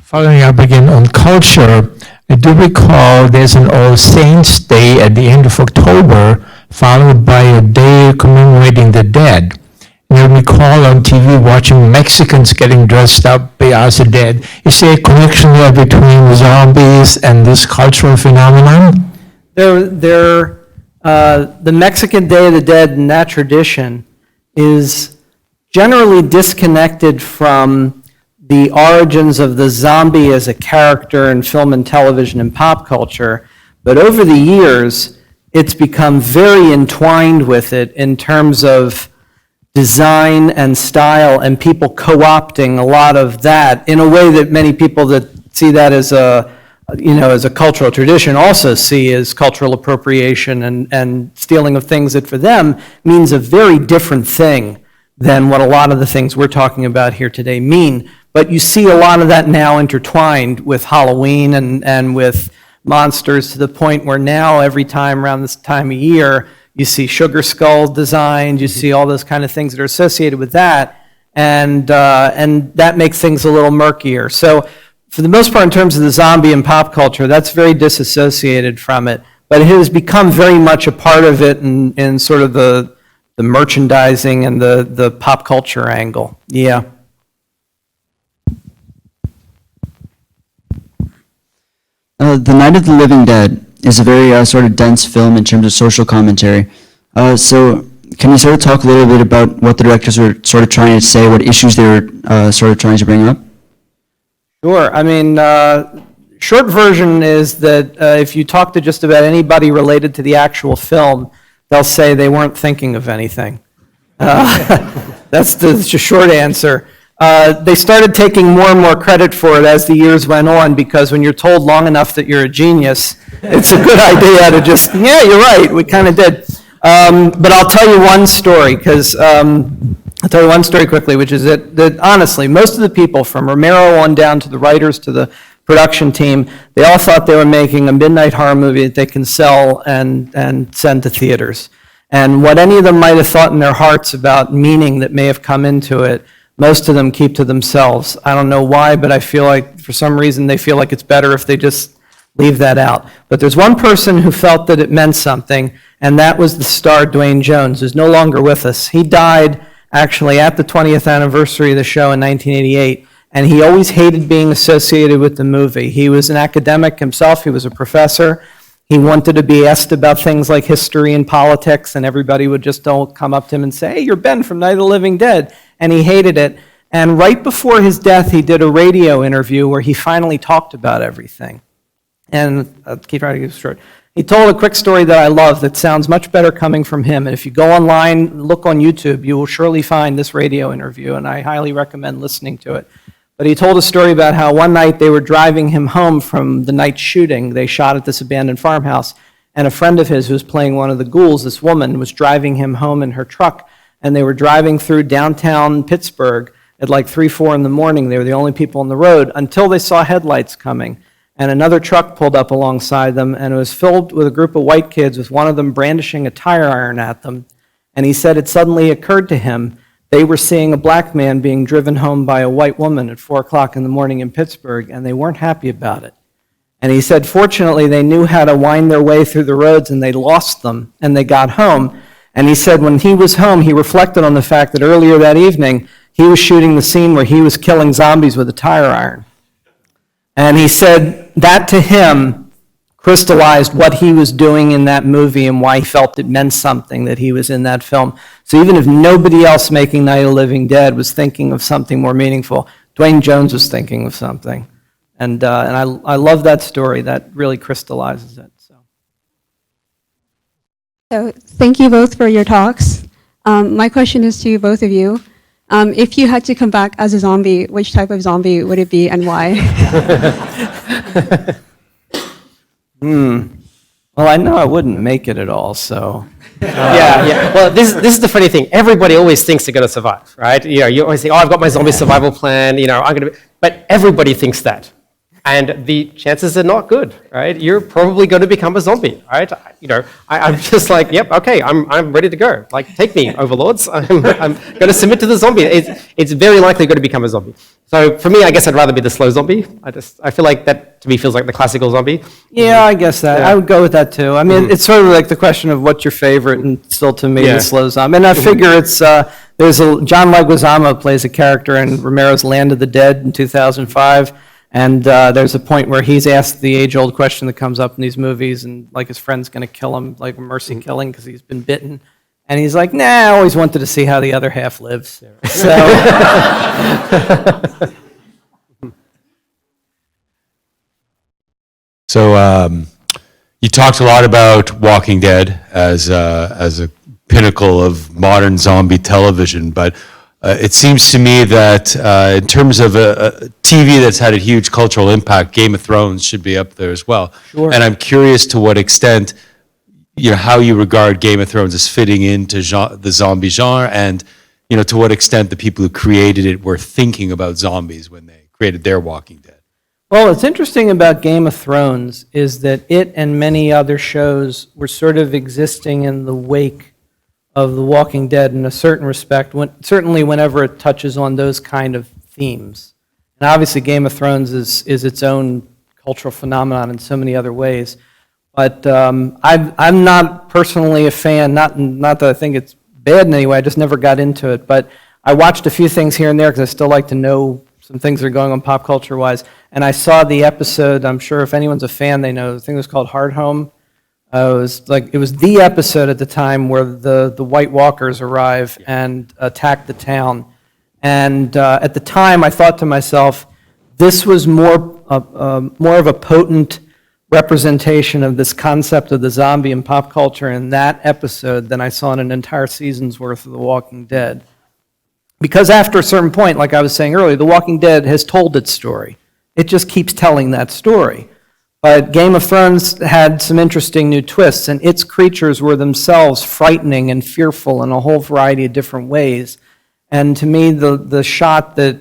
Following up again on culture, I do recall there's an All Saints Day at the end of October, followed by a day commemorating the dead. And I recall on TV watching Mexicans getting dressed up as the dead. Is there a connection there between zombies and this cultural phenomenon? The Mexican Day of the Dead and that tradition is generally disconnected from the origins of the zombie as a character in film and television and pop culture. But over the years, it's become very entwined with it in terms of design and style, and people co-opting a lot of that in a way that many people that see that as a cultural tradition also see as cultural appropriation and stealing of things that for them means a very different thing than what a lot of the things we're talking about here today mean. But you see a lot of that now intertwined with Halloween and with monsters to the point where now every time around this time of year, you see sugar skulls designed, you see all those kind of things that are associated with that, and that makes things a little murkier. So for the most part, in terms of the zombie and pop culture, that's very disassociated from it, but it has become very much a part of it in sort of the merchandising and the pop culture angle. Yeah. The Night of the Living Dead is a very sort of dense film in terms of social commentary. So can you sort of talk a little bit about what the directors were sort of trying to say, what issues they were sort of trying to bring up? Sure. I mean, short version is that if you talk to just about anybody related to the actual film, they'll say they weren't thinking of anything. That's the short answer. They started taking more and more credit for it as the years went on, because when you're told long enough that you're a genius, it's a good idea to just, yeah, you're right, we kind of did. But I'll tell you one story, I'll tell you one story quickly, which is that honestly, most of the people from Romero on down to the writers to the production team, they all thought they were making a midnight horror movie that they can sell and send to theaters. And what any of them might have thought in their hearts about meaning that may have come into it, most of them keep to themselves. I don't know why, but I feel like for some reason they feel like it's better if they just leave that out. But there's one person who felt that it meant something, and that was the star Dwayne Jones, who's no longer with us. He died actually at the 20th anniversary of the show in 1988, and he always hated being associated with the movie. He was an academic himself. He was a professor. He wanted to be asked about things like history and politics, and everybody would just come up to him and say, "Hey, you're Ben from Night of the Living Dead." And he hated it. And right before his death, he did a radio interview where he finally talked about everything. And I'll keep trying to get it short. He told a quick story that I love that sounds much better coming from him. And if you go online, look on YouTube, you will surely find this radio interview, and I highly recommend listening to it. But he told a story about how one night they were driving him home from the night shooting. They shot at this abandoned farmhouse, and a friend of his who was playing one of the ghouls, this woman, was driving him home in her truck, and they were driving through downtown Pittsburgh at like 3, 4 in the morning. They were the only people on the road until they saw headlights coming. And another truck pulled up alongside them, and it was filled with a group of white kids, with one of them brandishing a tire iron at them. And he said it suddenly occurred to him they were seeing a black man being driven home by a white woman at 4 o'clock in the morning in Pittsburgh, and they weren't happy about it. And he said, fortunately, they knew how to wind their way through the roads, and they lost them, and they got home. And he said when he was home, he reflected on the fact that earlier that evening, he was shooting the scene where he was killing zombies with a tire iron. And he said that to him crystallized what he was doing in that movie and why he felt it meant something that he was in that film. So even if nobody else making Night of the Living Dead was thinking of something more meaningful, Dwayne Jones was thinking of something. And I love that story. That really crystallizes it. So thank you both for your talks. My question is to both of you. If you had to come back as a zombie, which type of zombie would it be and why? Well, I know I wouldn't make it at all, so. Yeah. Well, this is the funny thing. Everybody always thinks they're going to survive, right? You know, you always think, "Oh, I've got my zombie survival plan. You know, I'm going to." But everybody thinks that, and the chances are not good, right? You're probably going to become a zombie, right? You know, I'm just like, yep, okay, I'm ready to go. Like, take me, overlords. I'm going to submit to the zombie. It's very likely going to become a zombie. So for me, I guess I'd rather be the slow zombie. I feel like that to me feels like the classical zombie. Yeah, I guess that. I would go with that too. I mean, it's sort of like the question of what's your favorite, and still to me, the slow zombie. And I figure it's, John Leguizamo plays a character in Romero's Land of the Dead in 2005. And there's a point where he's asked the age-old question that comes up in these movies, and like his friend's going to kill him, like a mercy killing because he's been bitten. And he's like, nah, I always wanted to see how the other half lives. So, you talked a lot about Walking Dead as a pinnacle of modern zombie television, but it seems to me that in terms of a TV that's had a huge cultural impact, Game of Thrones should be up there as well. Sure. And I'm curious to what extent, how you regard Game of Thrones as fitting into the zombie genre, and to what extent the people who created it were thinking about zombies when they created their Walking Dead. well, what's interesting about Game of Thrones is that it and many other shows were sort of existing in the wake of The Walking Dead in a certain respect, certainly whenever it touches on those kind of themes. And obviously Game of Thrones is its own cultural phenomenon in so many other ways. But I'm not personally a fan, not that I think it's bad in any way, I just never got into it. But I watched a few things here and there because I still like to know some things that are going on pop culture-wise. And I saw the episode, I'm sure if anyone's a fan, they know, the thing was called Hard Home. It was the episode at the time where the White Walkers arrive and attack the town. And at the time, I thought to myself, this was more of a potent representation of this concept of the zombie in pop culture in that episode than I saw in an entire season's worth of The Walking Dead. Because after a certain point, like I was saying earlier, The Walking Dead has told its story. It just keeps telling that story. But Game of Thrones had some interesting new twists, and its creatures were themselves frightening and fearful in a whole variety of different ways. And to me, the shot that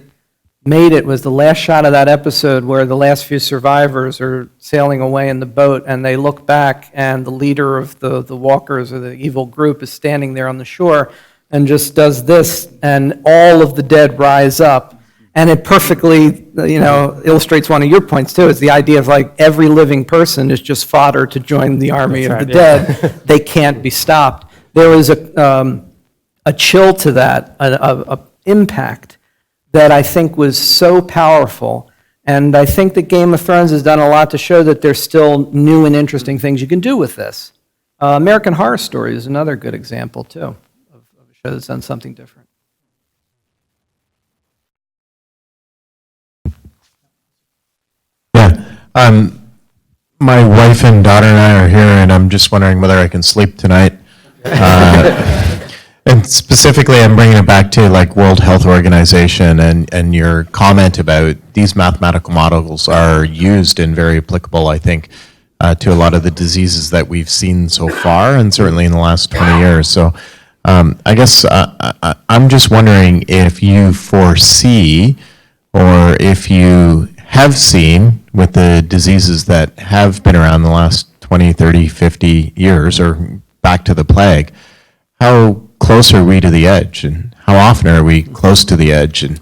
made it was the last shot of that episode where the last few survivors are sailing away in the boat, and they look back, and the leader of the walkers, or the evil group, is standing there on the shore and just does this, and all of the dead rise up. And it perfectly, illustrates one of your points, too, is the idea of, like, every living person is just fodder to join the army of the dead. They can't be stopped. There was a chill to that, a impact that I think was so powerful. And I think that Game of Thrones has done a lot to show that there's still new and interesting things you can do with this. American Horror Story is another good example, too, of a show that's done something different. Yeah. My wife and daughter and I are here, and I'm just wondering whether I can sleep tonight. And specifically, I'm bringing it back to like World Health Organization and your comment about these mathematical models are used and very applicable, I think, to a lot of the diseases that we've seen so far, and certainly in the last 20 years. So I guess I'm just wondering if you foresee, or if you have seen with the diseases that have been around the last 20, 30, 50 years, or back to the plague, how close are we to the edge, and how often are we close to the edge, and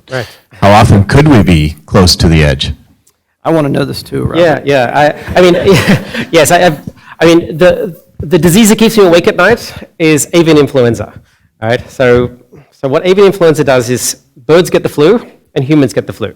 how often could we be close to the edge? I want to know this too, Robert. I mean, yes, I mean, the disease that keeps me awake at night is avian influenza, all right? So what avian influenza does is birds get the flu and humans get the flu.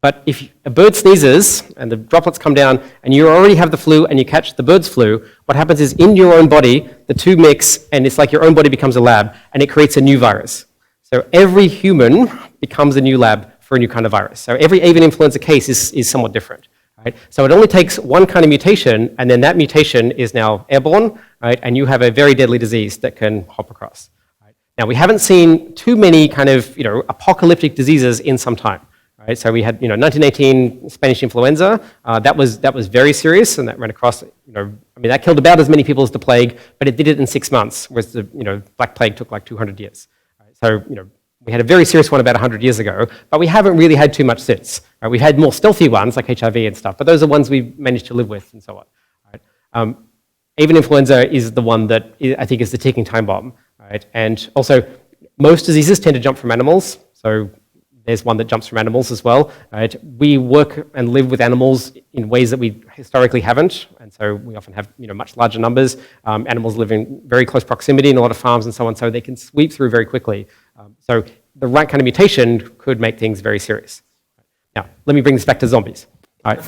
But if a bird sneezes and the droplets come down and you already have the flu and you catch the bird's flu, what happens is in your own body, the two mix, and it's like your own body becomes a lab, and it creates a new virus. So every human becomes a new lab for a new kind of virus. So every avian influenza case is somewhat different. Right? So it only takes one kind of mutation, and then that mutation is now airborne, right? And you have a very deadly disease that can hop across. Right? Now, we haven't seen too many kind of apocalyptic diseases in some time. Right, so we had, 1918 Spanish influenza. That was very serious, and that ran across. That killed about as many people as the plague, but it did it in 6 months, whereas the Black Plague took like 200 years. Right, so we had a very serious one about 100 years ago, but we haven't really had too much since. Right, we've had more stealthy ones like HIV and stuff, but those are ones we've managed to live with and so on. Right? Avian influenza is the one that I think is the ticking time bomb. Right, and also most diseases tend to jump from animals, so there's one that jumps from animals as well. Right? We work and live with animals in ways that we historically haven't, and so we often have much larger numbers. Animals live in very close proximity in a lot of farms and so on, so they can sweep through very quickly. So the right kind of mutation could make things very serious. Now, let me bring this back to zombies. All right.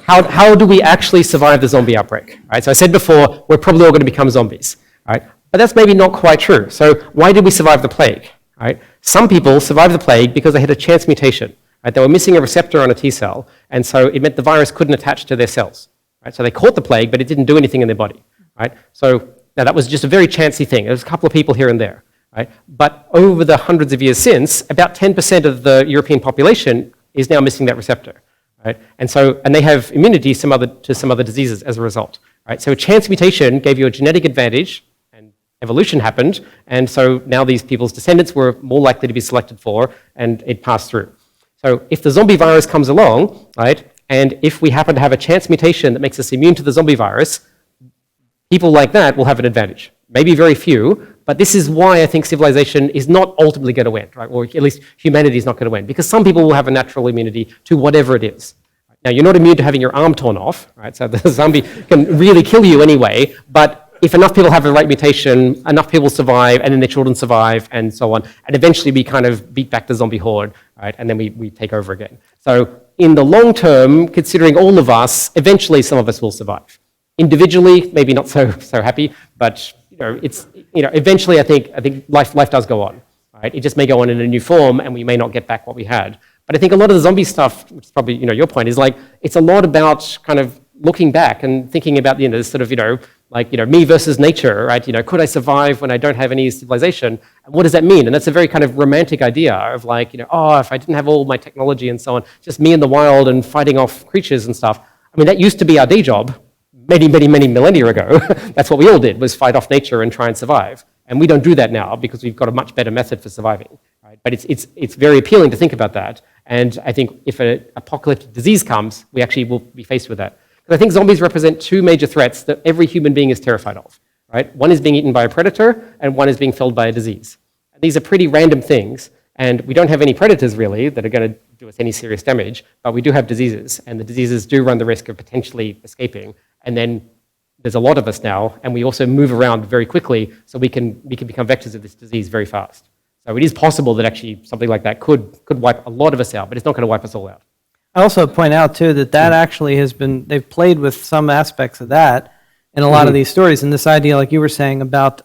How do we actually survive the zombie outbreak? All right, so I said before, we're probably all going to become zombies. All right? But that's maybe not quite true. So why did we survive the plague? Right? Some people survived the plague because they had a chance mutation. Right? They were missing a receptor on a T cell, and so it meant the virus couldn't attach to their cells. Right? So they caught the plague, but it didn't do anything in their body. Right? So now that was just a very chancy thing. There was a couple of people here and there. Right? But over the hundreds of years since, about 10% of the European population is now missing that receptor. Right? And they have immunity to some other diseases as a result. Right? So a chance mutation gave you a genetic advantage, evolution happened, and so now these people's descendants were more likely to be selected for, and it passed through. So if the zombie virus comes along, right, and if we happen to have a chance mutation that makes us immune to the zombie virus, people like that will have an advantage. Maybe very few, but this is why I think civilization is not ultimately going to win, right, or at least humanity is not going to win, because some people will have a natural immunity to whatever it is. Now, you're not immune to having your arm torn off, right, so the zombie can really kill you anyway, but if enough people have the right mutation, enough people survive, and then their children survive, and so on, and eventually we kind of beat back the zombie horde, right? And then we take over again. So in the long term, considering all of us, eventually some of us will survive. Individually, maybe not so happy, but eventually I think life does go on, right? It just may go on in a new form, and we may not get back what we had. But I think a lot of the zombie stuff, which is probably your point, is like it's a lot about kind of looking back and thinking about this sort of me versus nature, right? Could I survive when I don't have any civilization? And what does that mean? And that's a very kind of romantic idea of like, if I didn't have all my technology and so on, just me in the wild and fighting off creatures and stuff. I mean, that used to be our day job many, many, many millennia ago. That's what we all did, was fight off nature and try and survive. And we don't do that now because we've got a much better method for surviving, right? But it's very appealing to think about that. And I think if an apocalyptic disease comes, we actually will be faced with that. Because I think zombies represent two major threats that every human being is terrified of, right? One is being eaten by a predator, and one is being felled by a disease. And these are pretty random things, and we don't have any predators really that are going to do us any serious damage, but we do have diseases, and the diseases do run the risk of potentially escaping. And then there's a lot of us now, and we also move around very quickly, so we can become vectors of this disease very fast. So it is possible that actually something like that could wipe a lot of us out, but it's not going to wipe us all out. I also point out too that actually has been, they've played with some aspects of that in a lot of these stories, and this idea, like you were saying, about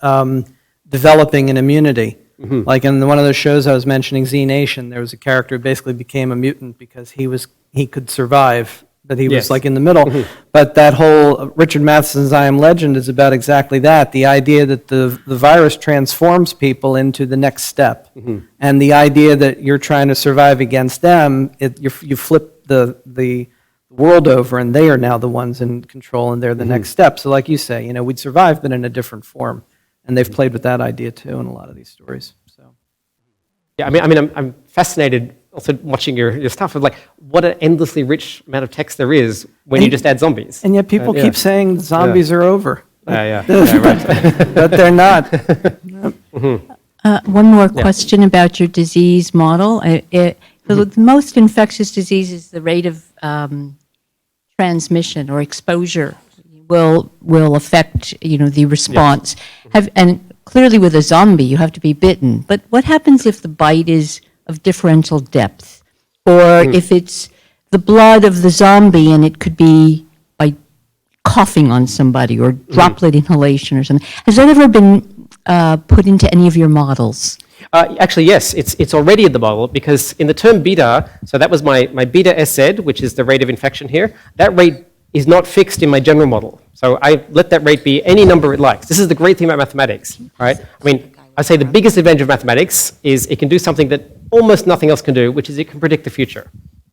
developing an immunity. Like in one of those shows I was mentioning, Z Nation, there was a character who basically became a mutant because he could survive, but he was like in the middle. But that whole Richard Matheson's I Am Legend is about exactly that, the idea that the virus transforms people into the next step. And the idea that you're trying to survive against them, you flip the world over and they are now the ones in control and they're the next step. So like you say, you know, we'd survive but in a different form. And they've played with that idea too in a lot of these stories. So, yeah, I mean, I'm fascinated also watching your stuff of like what an endlessly rich amount of text there is when you just add zombies. And yet people keep saying zombies are over. Right. But they're not. One more question about your disease model. The most infectious diseases, the rate of transmission or exposure will affect, the response. And clearly with a zombie, you have to be bitten. But what happens if the bite is of differential depth? Or if it's the blood of the zombie and it could be by coughing on somebody or droplet inhalation or something. Has that ever been put into any of your models? Actually, yes, it's already in the model because in the term beta, so that was my beta SZ, which is the rate of infection here, that rate is not fixed in my general model. So I let that rate be any number it likes. This is the great thing about mathematics, right? I mean, I say the biggest advantage of mathematics is it can do something that almost nothing else can do, which is it can predict the future,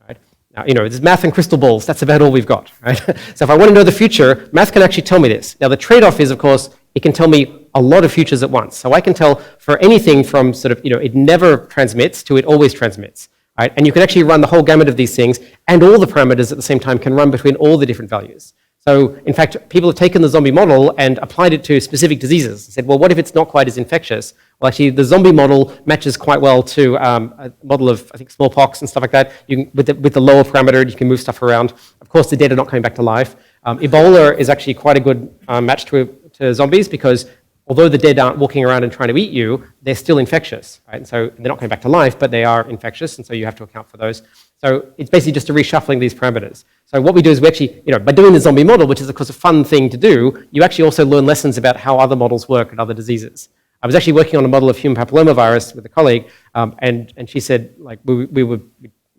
right? Now, there's math and crystal balls. That's about all we've got, right? So if I want to know the future, math can actually tell me this. Now, the trade-off is, of course, it can tell me a lot of futures at once. So I can tell for anything from sort of, it never transmits to it always transmits. Right? And you can actually run the whole gamut of these things, and all the parameters at the same time can run between all the different values. So, in fact, people have taken the zombie model and applied it to specific diseases. Said, well, what if it's not quite as infectious? Well, actually, the zombie model matches quite well to a model of, I think, smallpox and stuff like that. You can, with the lower parameter, you can move stuff around. Of course, the dead are not coming back to life. Ebola is actually quite a good match to zombies because although the dead aren't walking around and trying to eat you, they're still infectious, right? And so they're not coming back to life, but they are infectious, and so you have to account for those. So it's basically just a reshuffling these parameters. So what we do is we actually, by doing the zombie model, which is of course a fun thing to do, you actually also learn lessons about how other models work and other diseases. I was actually working on a model of human papillomavirus with a colleague, and she said, like,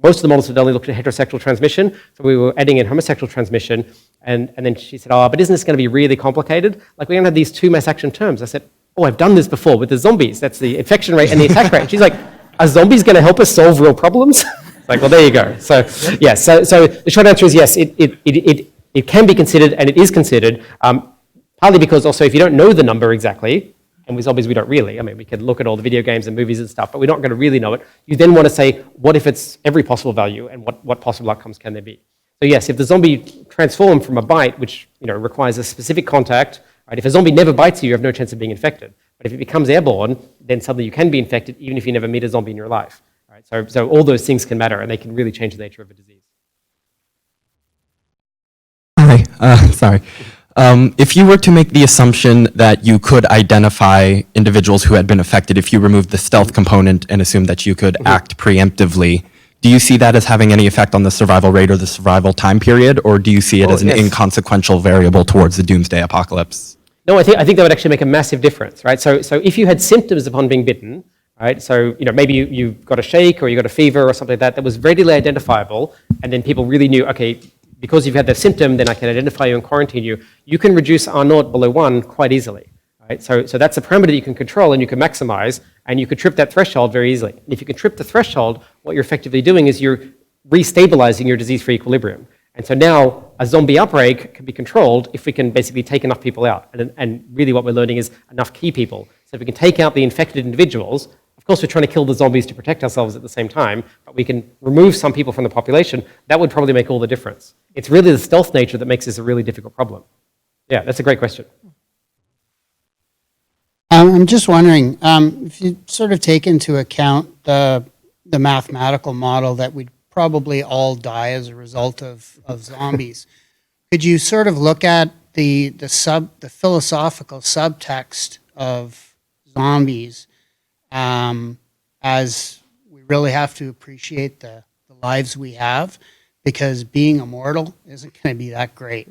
most of the models had only looked at heterosexual transmission, so we were adding in homosexual transmission, and then she said, but isn't this going to be really complicated? Like, we're going to have these two mass action terms. I said, I've done this before with the zombies. That's the infection rate and the attack rate. She's like, are zombies going to help us solve real problems? Like, well, there you go. So, yeah, so the short answer is yes, it can be considered, and it is considered, partly because also if you don't know the number exactly, and with zombies we don't really, I mean, we can look at all the video games and movies and stuff, but we're not going to really know it. You then want to say, what if it's every possible value, and what possible outcomes can there be? So yes, if the zombie transformed from a bite, which requires a specific contact, right? If a zombie never bites you, you have no chance of being infected. But if it becomes airborne, then suddenly you can be infected, even if you never meet a zombie in your life. Right? So all those things can matter, and they can really change the nature of a disease. Hi, sorry. If you were to make the assumption that you could identify individuals who had been affected, if you removed the stealth component and assumed that you could act preemptively, do you see that as having any effect on the survival rate or the survival time period, or do you see it as an inconsequential variable towards the doomsday apocalypse? No, I think that would actually make a massive difference, right? So if you had symptoms upon being bitten, right? So maybe you got a shake or you got a fever or something like that was readily identifiable, and then people really knew, okay, because you've had that symptom, then I can identify you and quarantine you. You can reduce R0 below 1 quite easily, right? So that's a parameter that you can control and you can maximize, and you could trip that threshold very easily. And if you can trip the threshold, what you're effectively doing is you're restabilizing your disease-free equilibrium. And so now a zombie outbreak can be controlled if we can basically take enough people out. And really what we're learning is enough key people. So if we can take out the infected individuals, of course, we're trying to kill the zombies to protect ourselves at the same time, but we can remove some people from the population. That would probably make all the difference. It's really the stealth nature that makes this a really difficult problem. Yeah, that's a great question. I'm just wondering, if you sort of take into account the mathematical model that we'd probably all die as a result of zombies, could you sort of look at the philosophical subtext of zombies as we really have to appreciate the lives we have, because being immortal isn't going to be that great.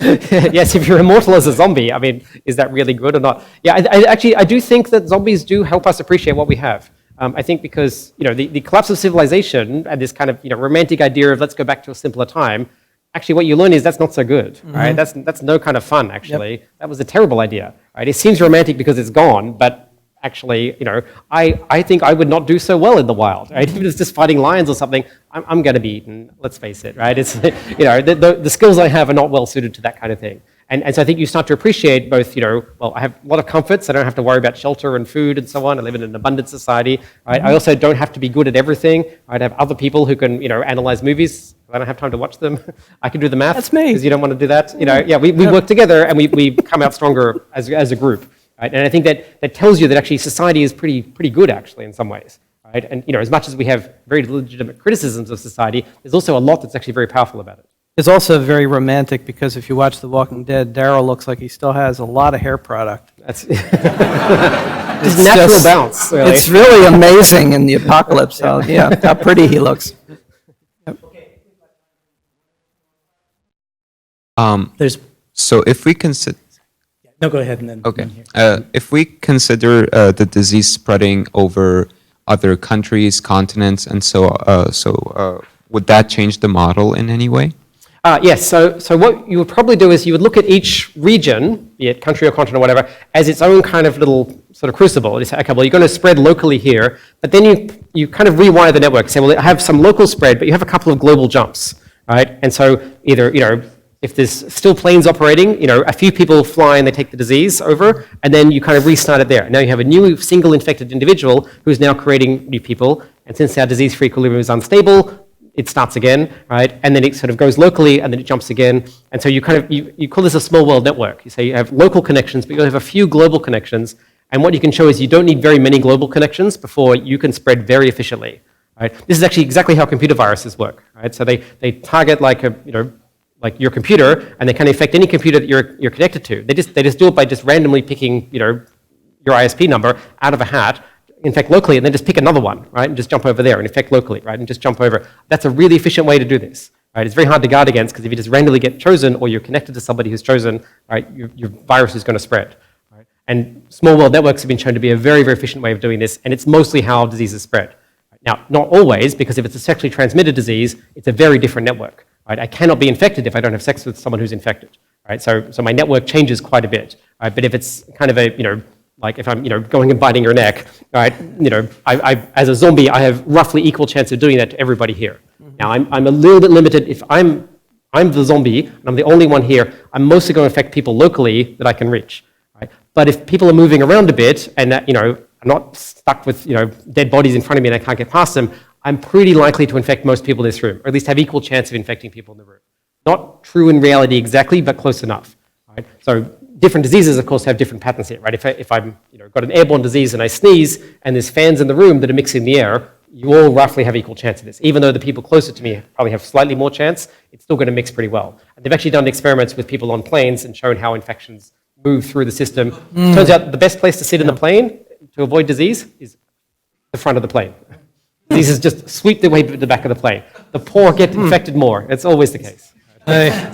Yes, if you're immortal as a zombie, I mean, is that really good or not? Yeah, I do think that zombies do help us appreciate what we have. I think because, the collapse of civilization and this kind of, romantic idea of let's go back to a simpler time, actually what you learn is that's not so good, right? That's no kind of fun, actually. Yep. That was a terrible idea, right? It seems romantic because it's gone, but actually, I think I would not do so well in the wild, right? Even if it's just fighting lions or something, I'm going to be eaten, let's face it, right? It's, the skills I have are not well suited to that kind of thing. And so I think you start to appreciate both, well, I have a lot of comforts. I don't have to worry about shelter and food and so on. I live in an abundant society, right? I also don't have to be good at everything. I have other people who can, analyze movies. I don't have time to watch them. I can do the math. That's me. Because you don't want to do that. Yeah, we work together and we come out stronger as a group. Right? And I think that tells you that actually society is pretty good, actually, in some ways. Right? And as much as we have very legitimate criticisms of society, there's also a lot that's actually very powerful about it. It's also very romantic because if you watch The Walking Dead, Daryl looks like he still has a lot of hair product. That's it's natural bounce. Really. It's really amazing in the apocalypse. How pretty he looks. So if we consider... No, go ahead and then. Okay. If we consider the disease spreading over other countries, continents, and would that change the model in any way? Yes. So what you would probably do is you would look at each region, be it country or continent or whatever, as its own kind of little sort of crucible. You say, okay, well, you're going to spread locally here, but then you kind of rewire the network. Say, well, I have some local spread, but you have a couple of global jumps, right? And so either, if there's still planes operating, a few people fly and they take the disease over, and then you kind of restart it there. Now you have a new single infected individual who's now creating new people, and since our disease-free equilibrium is unstable, it starts again, right? And then it sort of goes locally, and then it jumps again. And so you kind of, you call this a small world network. You say you have local connections, but you have a few global connections, and what you can show is you don't need very many global connections before you can spread very efficiently, right? This is actually exactly how computer viruses work, right? So they target like like your computer, and they can infect any computer that you're connected to. They just do it by just randomly picking, your ISP number out of a hat, infect locally, and then just pick another one, right, and just jump over there and infect locally, right, and just jump over. That's a really efficient way to do this, right? It's very hard to guard against because if you just randomly get chosen or you're connected to somebody who's chosen, right, your virus is going to spread, right? And small world networks have been shown to be a very, very efficient way of doing this, and it's mostly how diseases spread. Now, not always, because if it's a sexually transmitted disease, it's a very different network. Right? I cannot be infected if I don't have sex with someone who's infected, right? So my network changes quite a bit, right? But if it's kind of a, like if I'm, going and biting your neck, right? I as a zombie, I have roughly equal chance of doing that to everybody here. Mm-hmm. Now, I'm a little bit limited. If I'm the zombie, and I'm the only one here, I'm mostly going to infect people locally that I can reach, right? But if people are moving around a bit and, I'm not stuck with, dead bodies in front of me and I can't get past them, I'm pretty likely to infect most people in this room, or at least have equal chance of infecting people in the room. Not true in reality exactly, but close enough. Right? So different diseases, of course, have different patterns here. Right? If I'm got an airborne disease and I sneeze, and there's fans in the room that are mixing the air, you all roughly have equal chance of this. Even though the people closer to me probably have slightly more chance, it's still going to mix pretty well. And they've actually done experiments with people on planes and shown how infections move through the system. Turns out the best place to sit in the plane to avoid disease is the front of the plane. Diseases just sweep their way to the back of the plane. The poor get infected more. It's always the case.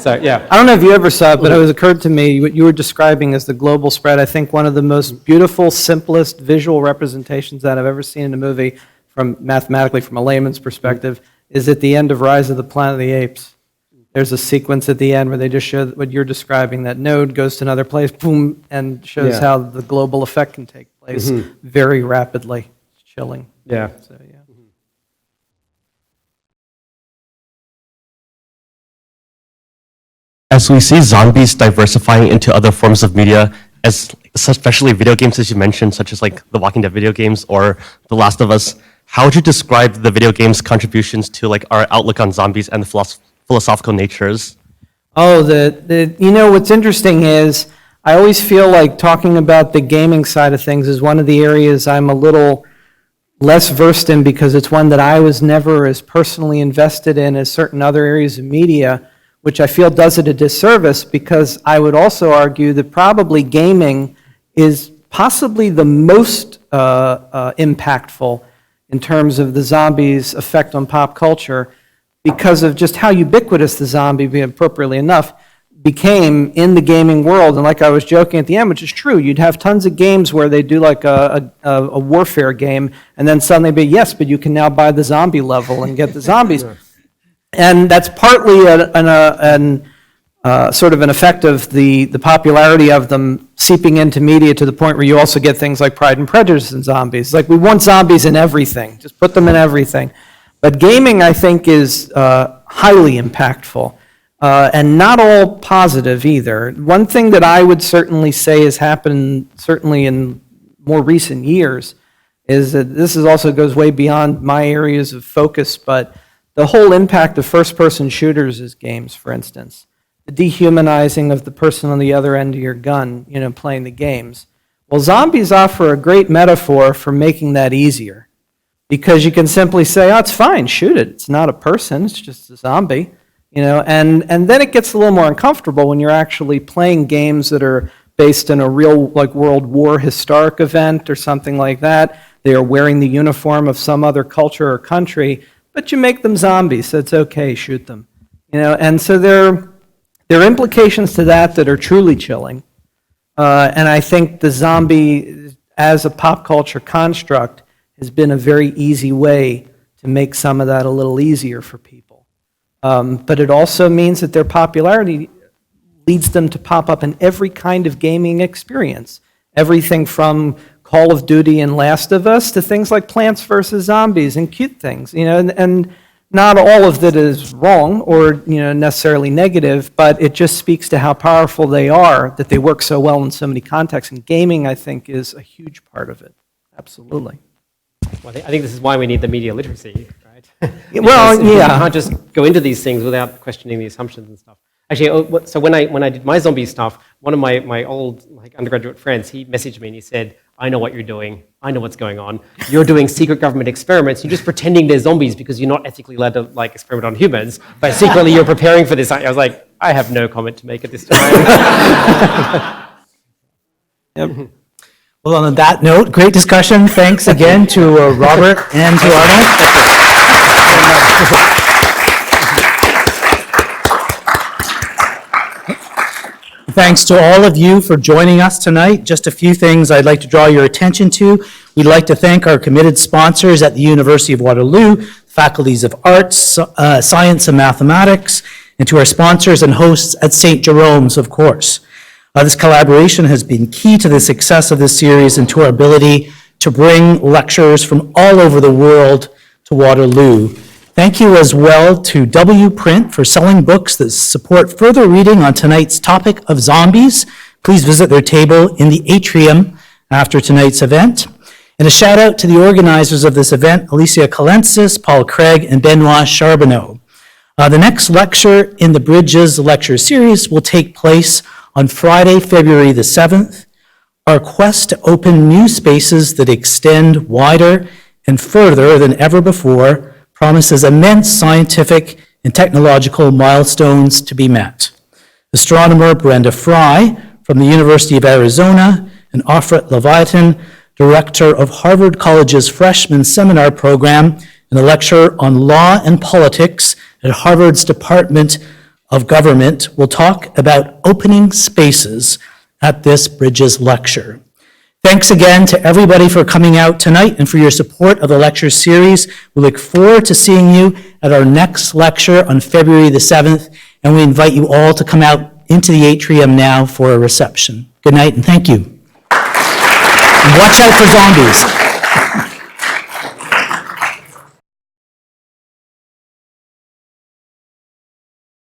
So, yeah. I don't know if you ever saw it, but it was occurred to me what you were describing as the global spread. I think one of the most beautiful, simplest visual representations that I've ever seen in a movie, mathematically from a layman's perspective, is at the end of Rise of the Planet of the Apes. There's a sequence at the end where they just show what you're describing. That node goes to another place, boom, and shows how the global effect can take place very rapidly. It's chilling. Yeah. So, yeah. As we see zombies diversifying into other forms of media, as especially video games, as you mentioned, such as like the Walking Dead video games or The Last of Us, how would you describe the video games' contributions to like our outlook on zombies and the philosophical natures? Oh, you know, what's interesting is I always feel like talking about the gaming side of things is one of the areas I'm a little less versed in because it's one that I was never as personally invested in as certain other areas of media, which I feel does it a disservice because I would also argue that probably gaming is possibly the most impactful in terms of the zombies' effect on pop culture because of just how ubiquitous the zombie, appropriately enough, became in the gaming world. And like I was joking at the end, which is true, you'd have tons of games where they do like a warfare game, and then suddenly be, yes, but you can now buy the zombie level and get the zombies. And that's partly sort of an effect of the popularity of them seeping into media to the point where you also get things like Pride and Prejudice and zombies. Like, we want zombies in everything. Just put them in everything. But gaming, I think, is highly impactful. And not all positive either. One thing that I would certainly say has happened, certainly in more recent years, is that this also goes way beyond my areas of focus, but the whole impact of first-person shooters as games, for instance. The dehumanizing of the person on the other end of your gun, you know, playing the games. Well, zombies offer a great metaphor for making that easier. Because you can simply say, oh, it's fine, shoot it. It's not a person, it's just a zombie. You know, and then it gets a little more uncomfortable when you're actually playing games that are based in a real, like, World War historic event or something like that. They are wearing the uniform of some other culture or country, but you make them zombies, so it's okay, shoot them. You know, and so there are implications to that that are truly chilling. And I think the zombie, as a pop culture construct, has been a very easy way to make some of that a little easier for people. But it also means that their popularity leads them to pop up in every kind of gaming experience. Everything from Call of Duty and Last of Us to things like Plants vs. Zombies and cute things. You know, and not all of that is wrong or, you know, necessarily negative, but it just speaks to how powerful they are, that they work so well in so many contexts. And gaming, I think, is a huge part of it. Absolutely. Well, I think this is why we need the media literacy, right? Well, yeah. You can't just go into these things without questioning the assumptions and stuff. Actually, so when I did my zombie stuff, one of my old undergraduate friends, he messaged me and he said, I know what you're doing. I know what's going on. You're doing secret government experiments. You're just pretending they're zombies because you're not ethically allowed to experiment on humans, but secretly you're preparing for this. I was like, I have no comment to make at this time. Yep. Well, on that note, great discussion. Thanks again to Robert and to Arnold. Thanks to all of you for joining us tonight. Just a few things I'd like to draw your attention to. We'd like to thank our committed sponsors at the University of Waterloo, faculties of arts, science and mathematics, and to our sponsors and hosts at St. Jerome's, of course. This collaboration has been key to the success of this series and to our ability to bring lecturers from all over the world to Waterloo. Thank you as well to W Print for selling books that support further reading on tonight's topic of zombies. Please visit their table in the atrium after tonight's event. And a shout out to the organizers of this event, Alicia Calensis, Paul Craig, and Benoit Charbonneau. The next lecture in the Bridges lecture series will take place on Friday, February the 7th. Our quest to open new spaces that extend wider and further than ever before promises immense scientific and technological milestones to be met. Astronomer Brenda Fry from the University of Arizona and Offred Leviathan, director of Harvard College's freshman seminar program and a lecturer on law and politics at Harvard's Department of Government, will talk about opening spaces at this Bridges lecture. Thanks again to everybody for coming out tonight and for your support of the lecture series. We look forward to seeing you at our next lecture on February the 7th, and we invite you all to come out into the atrium now for a reception. Good night and thank you. And watch out for zombies.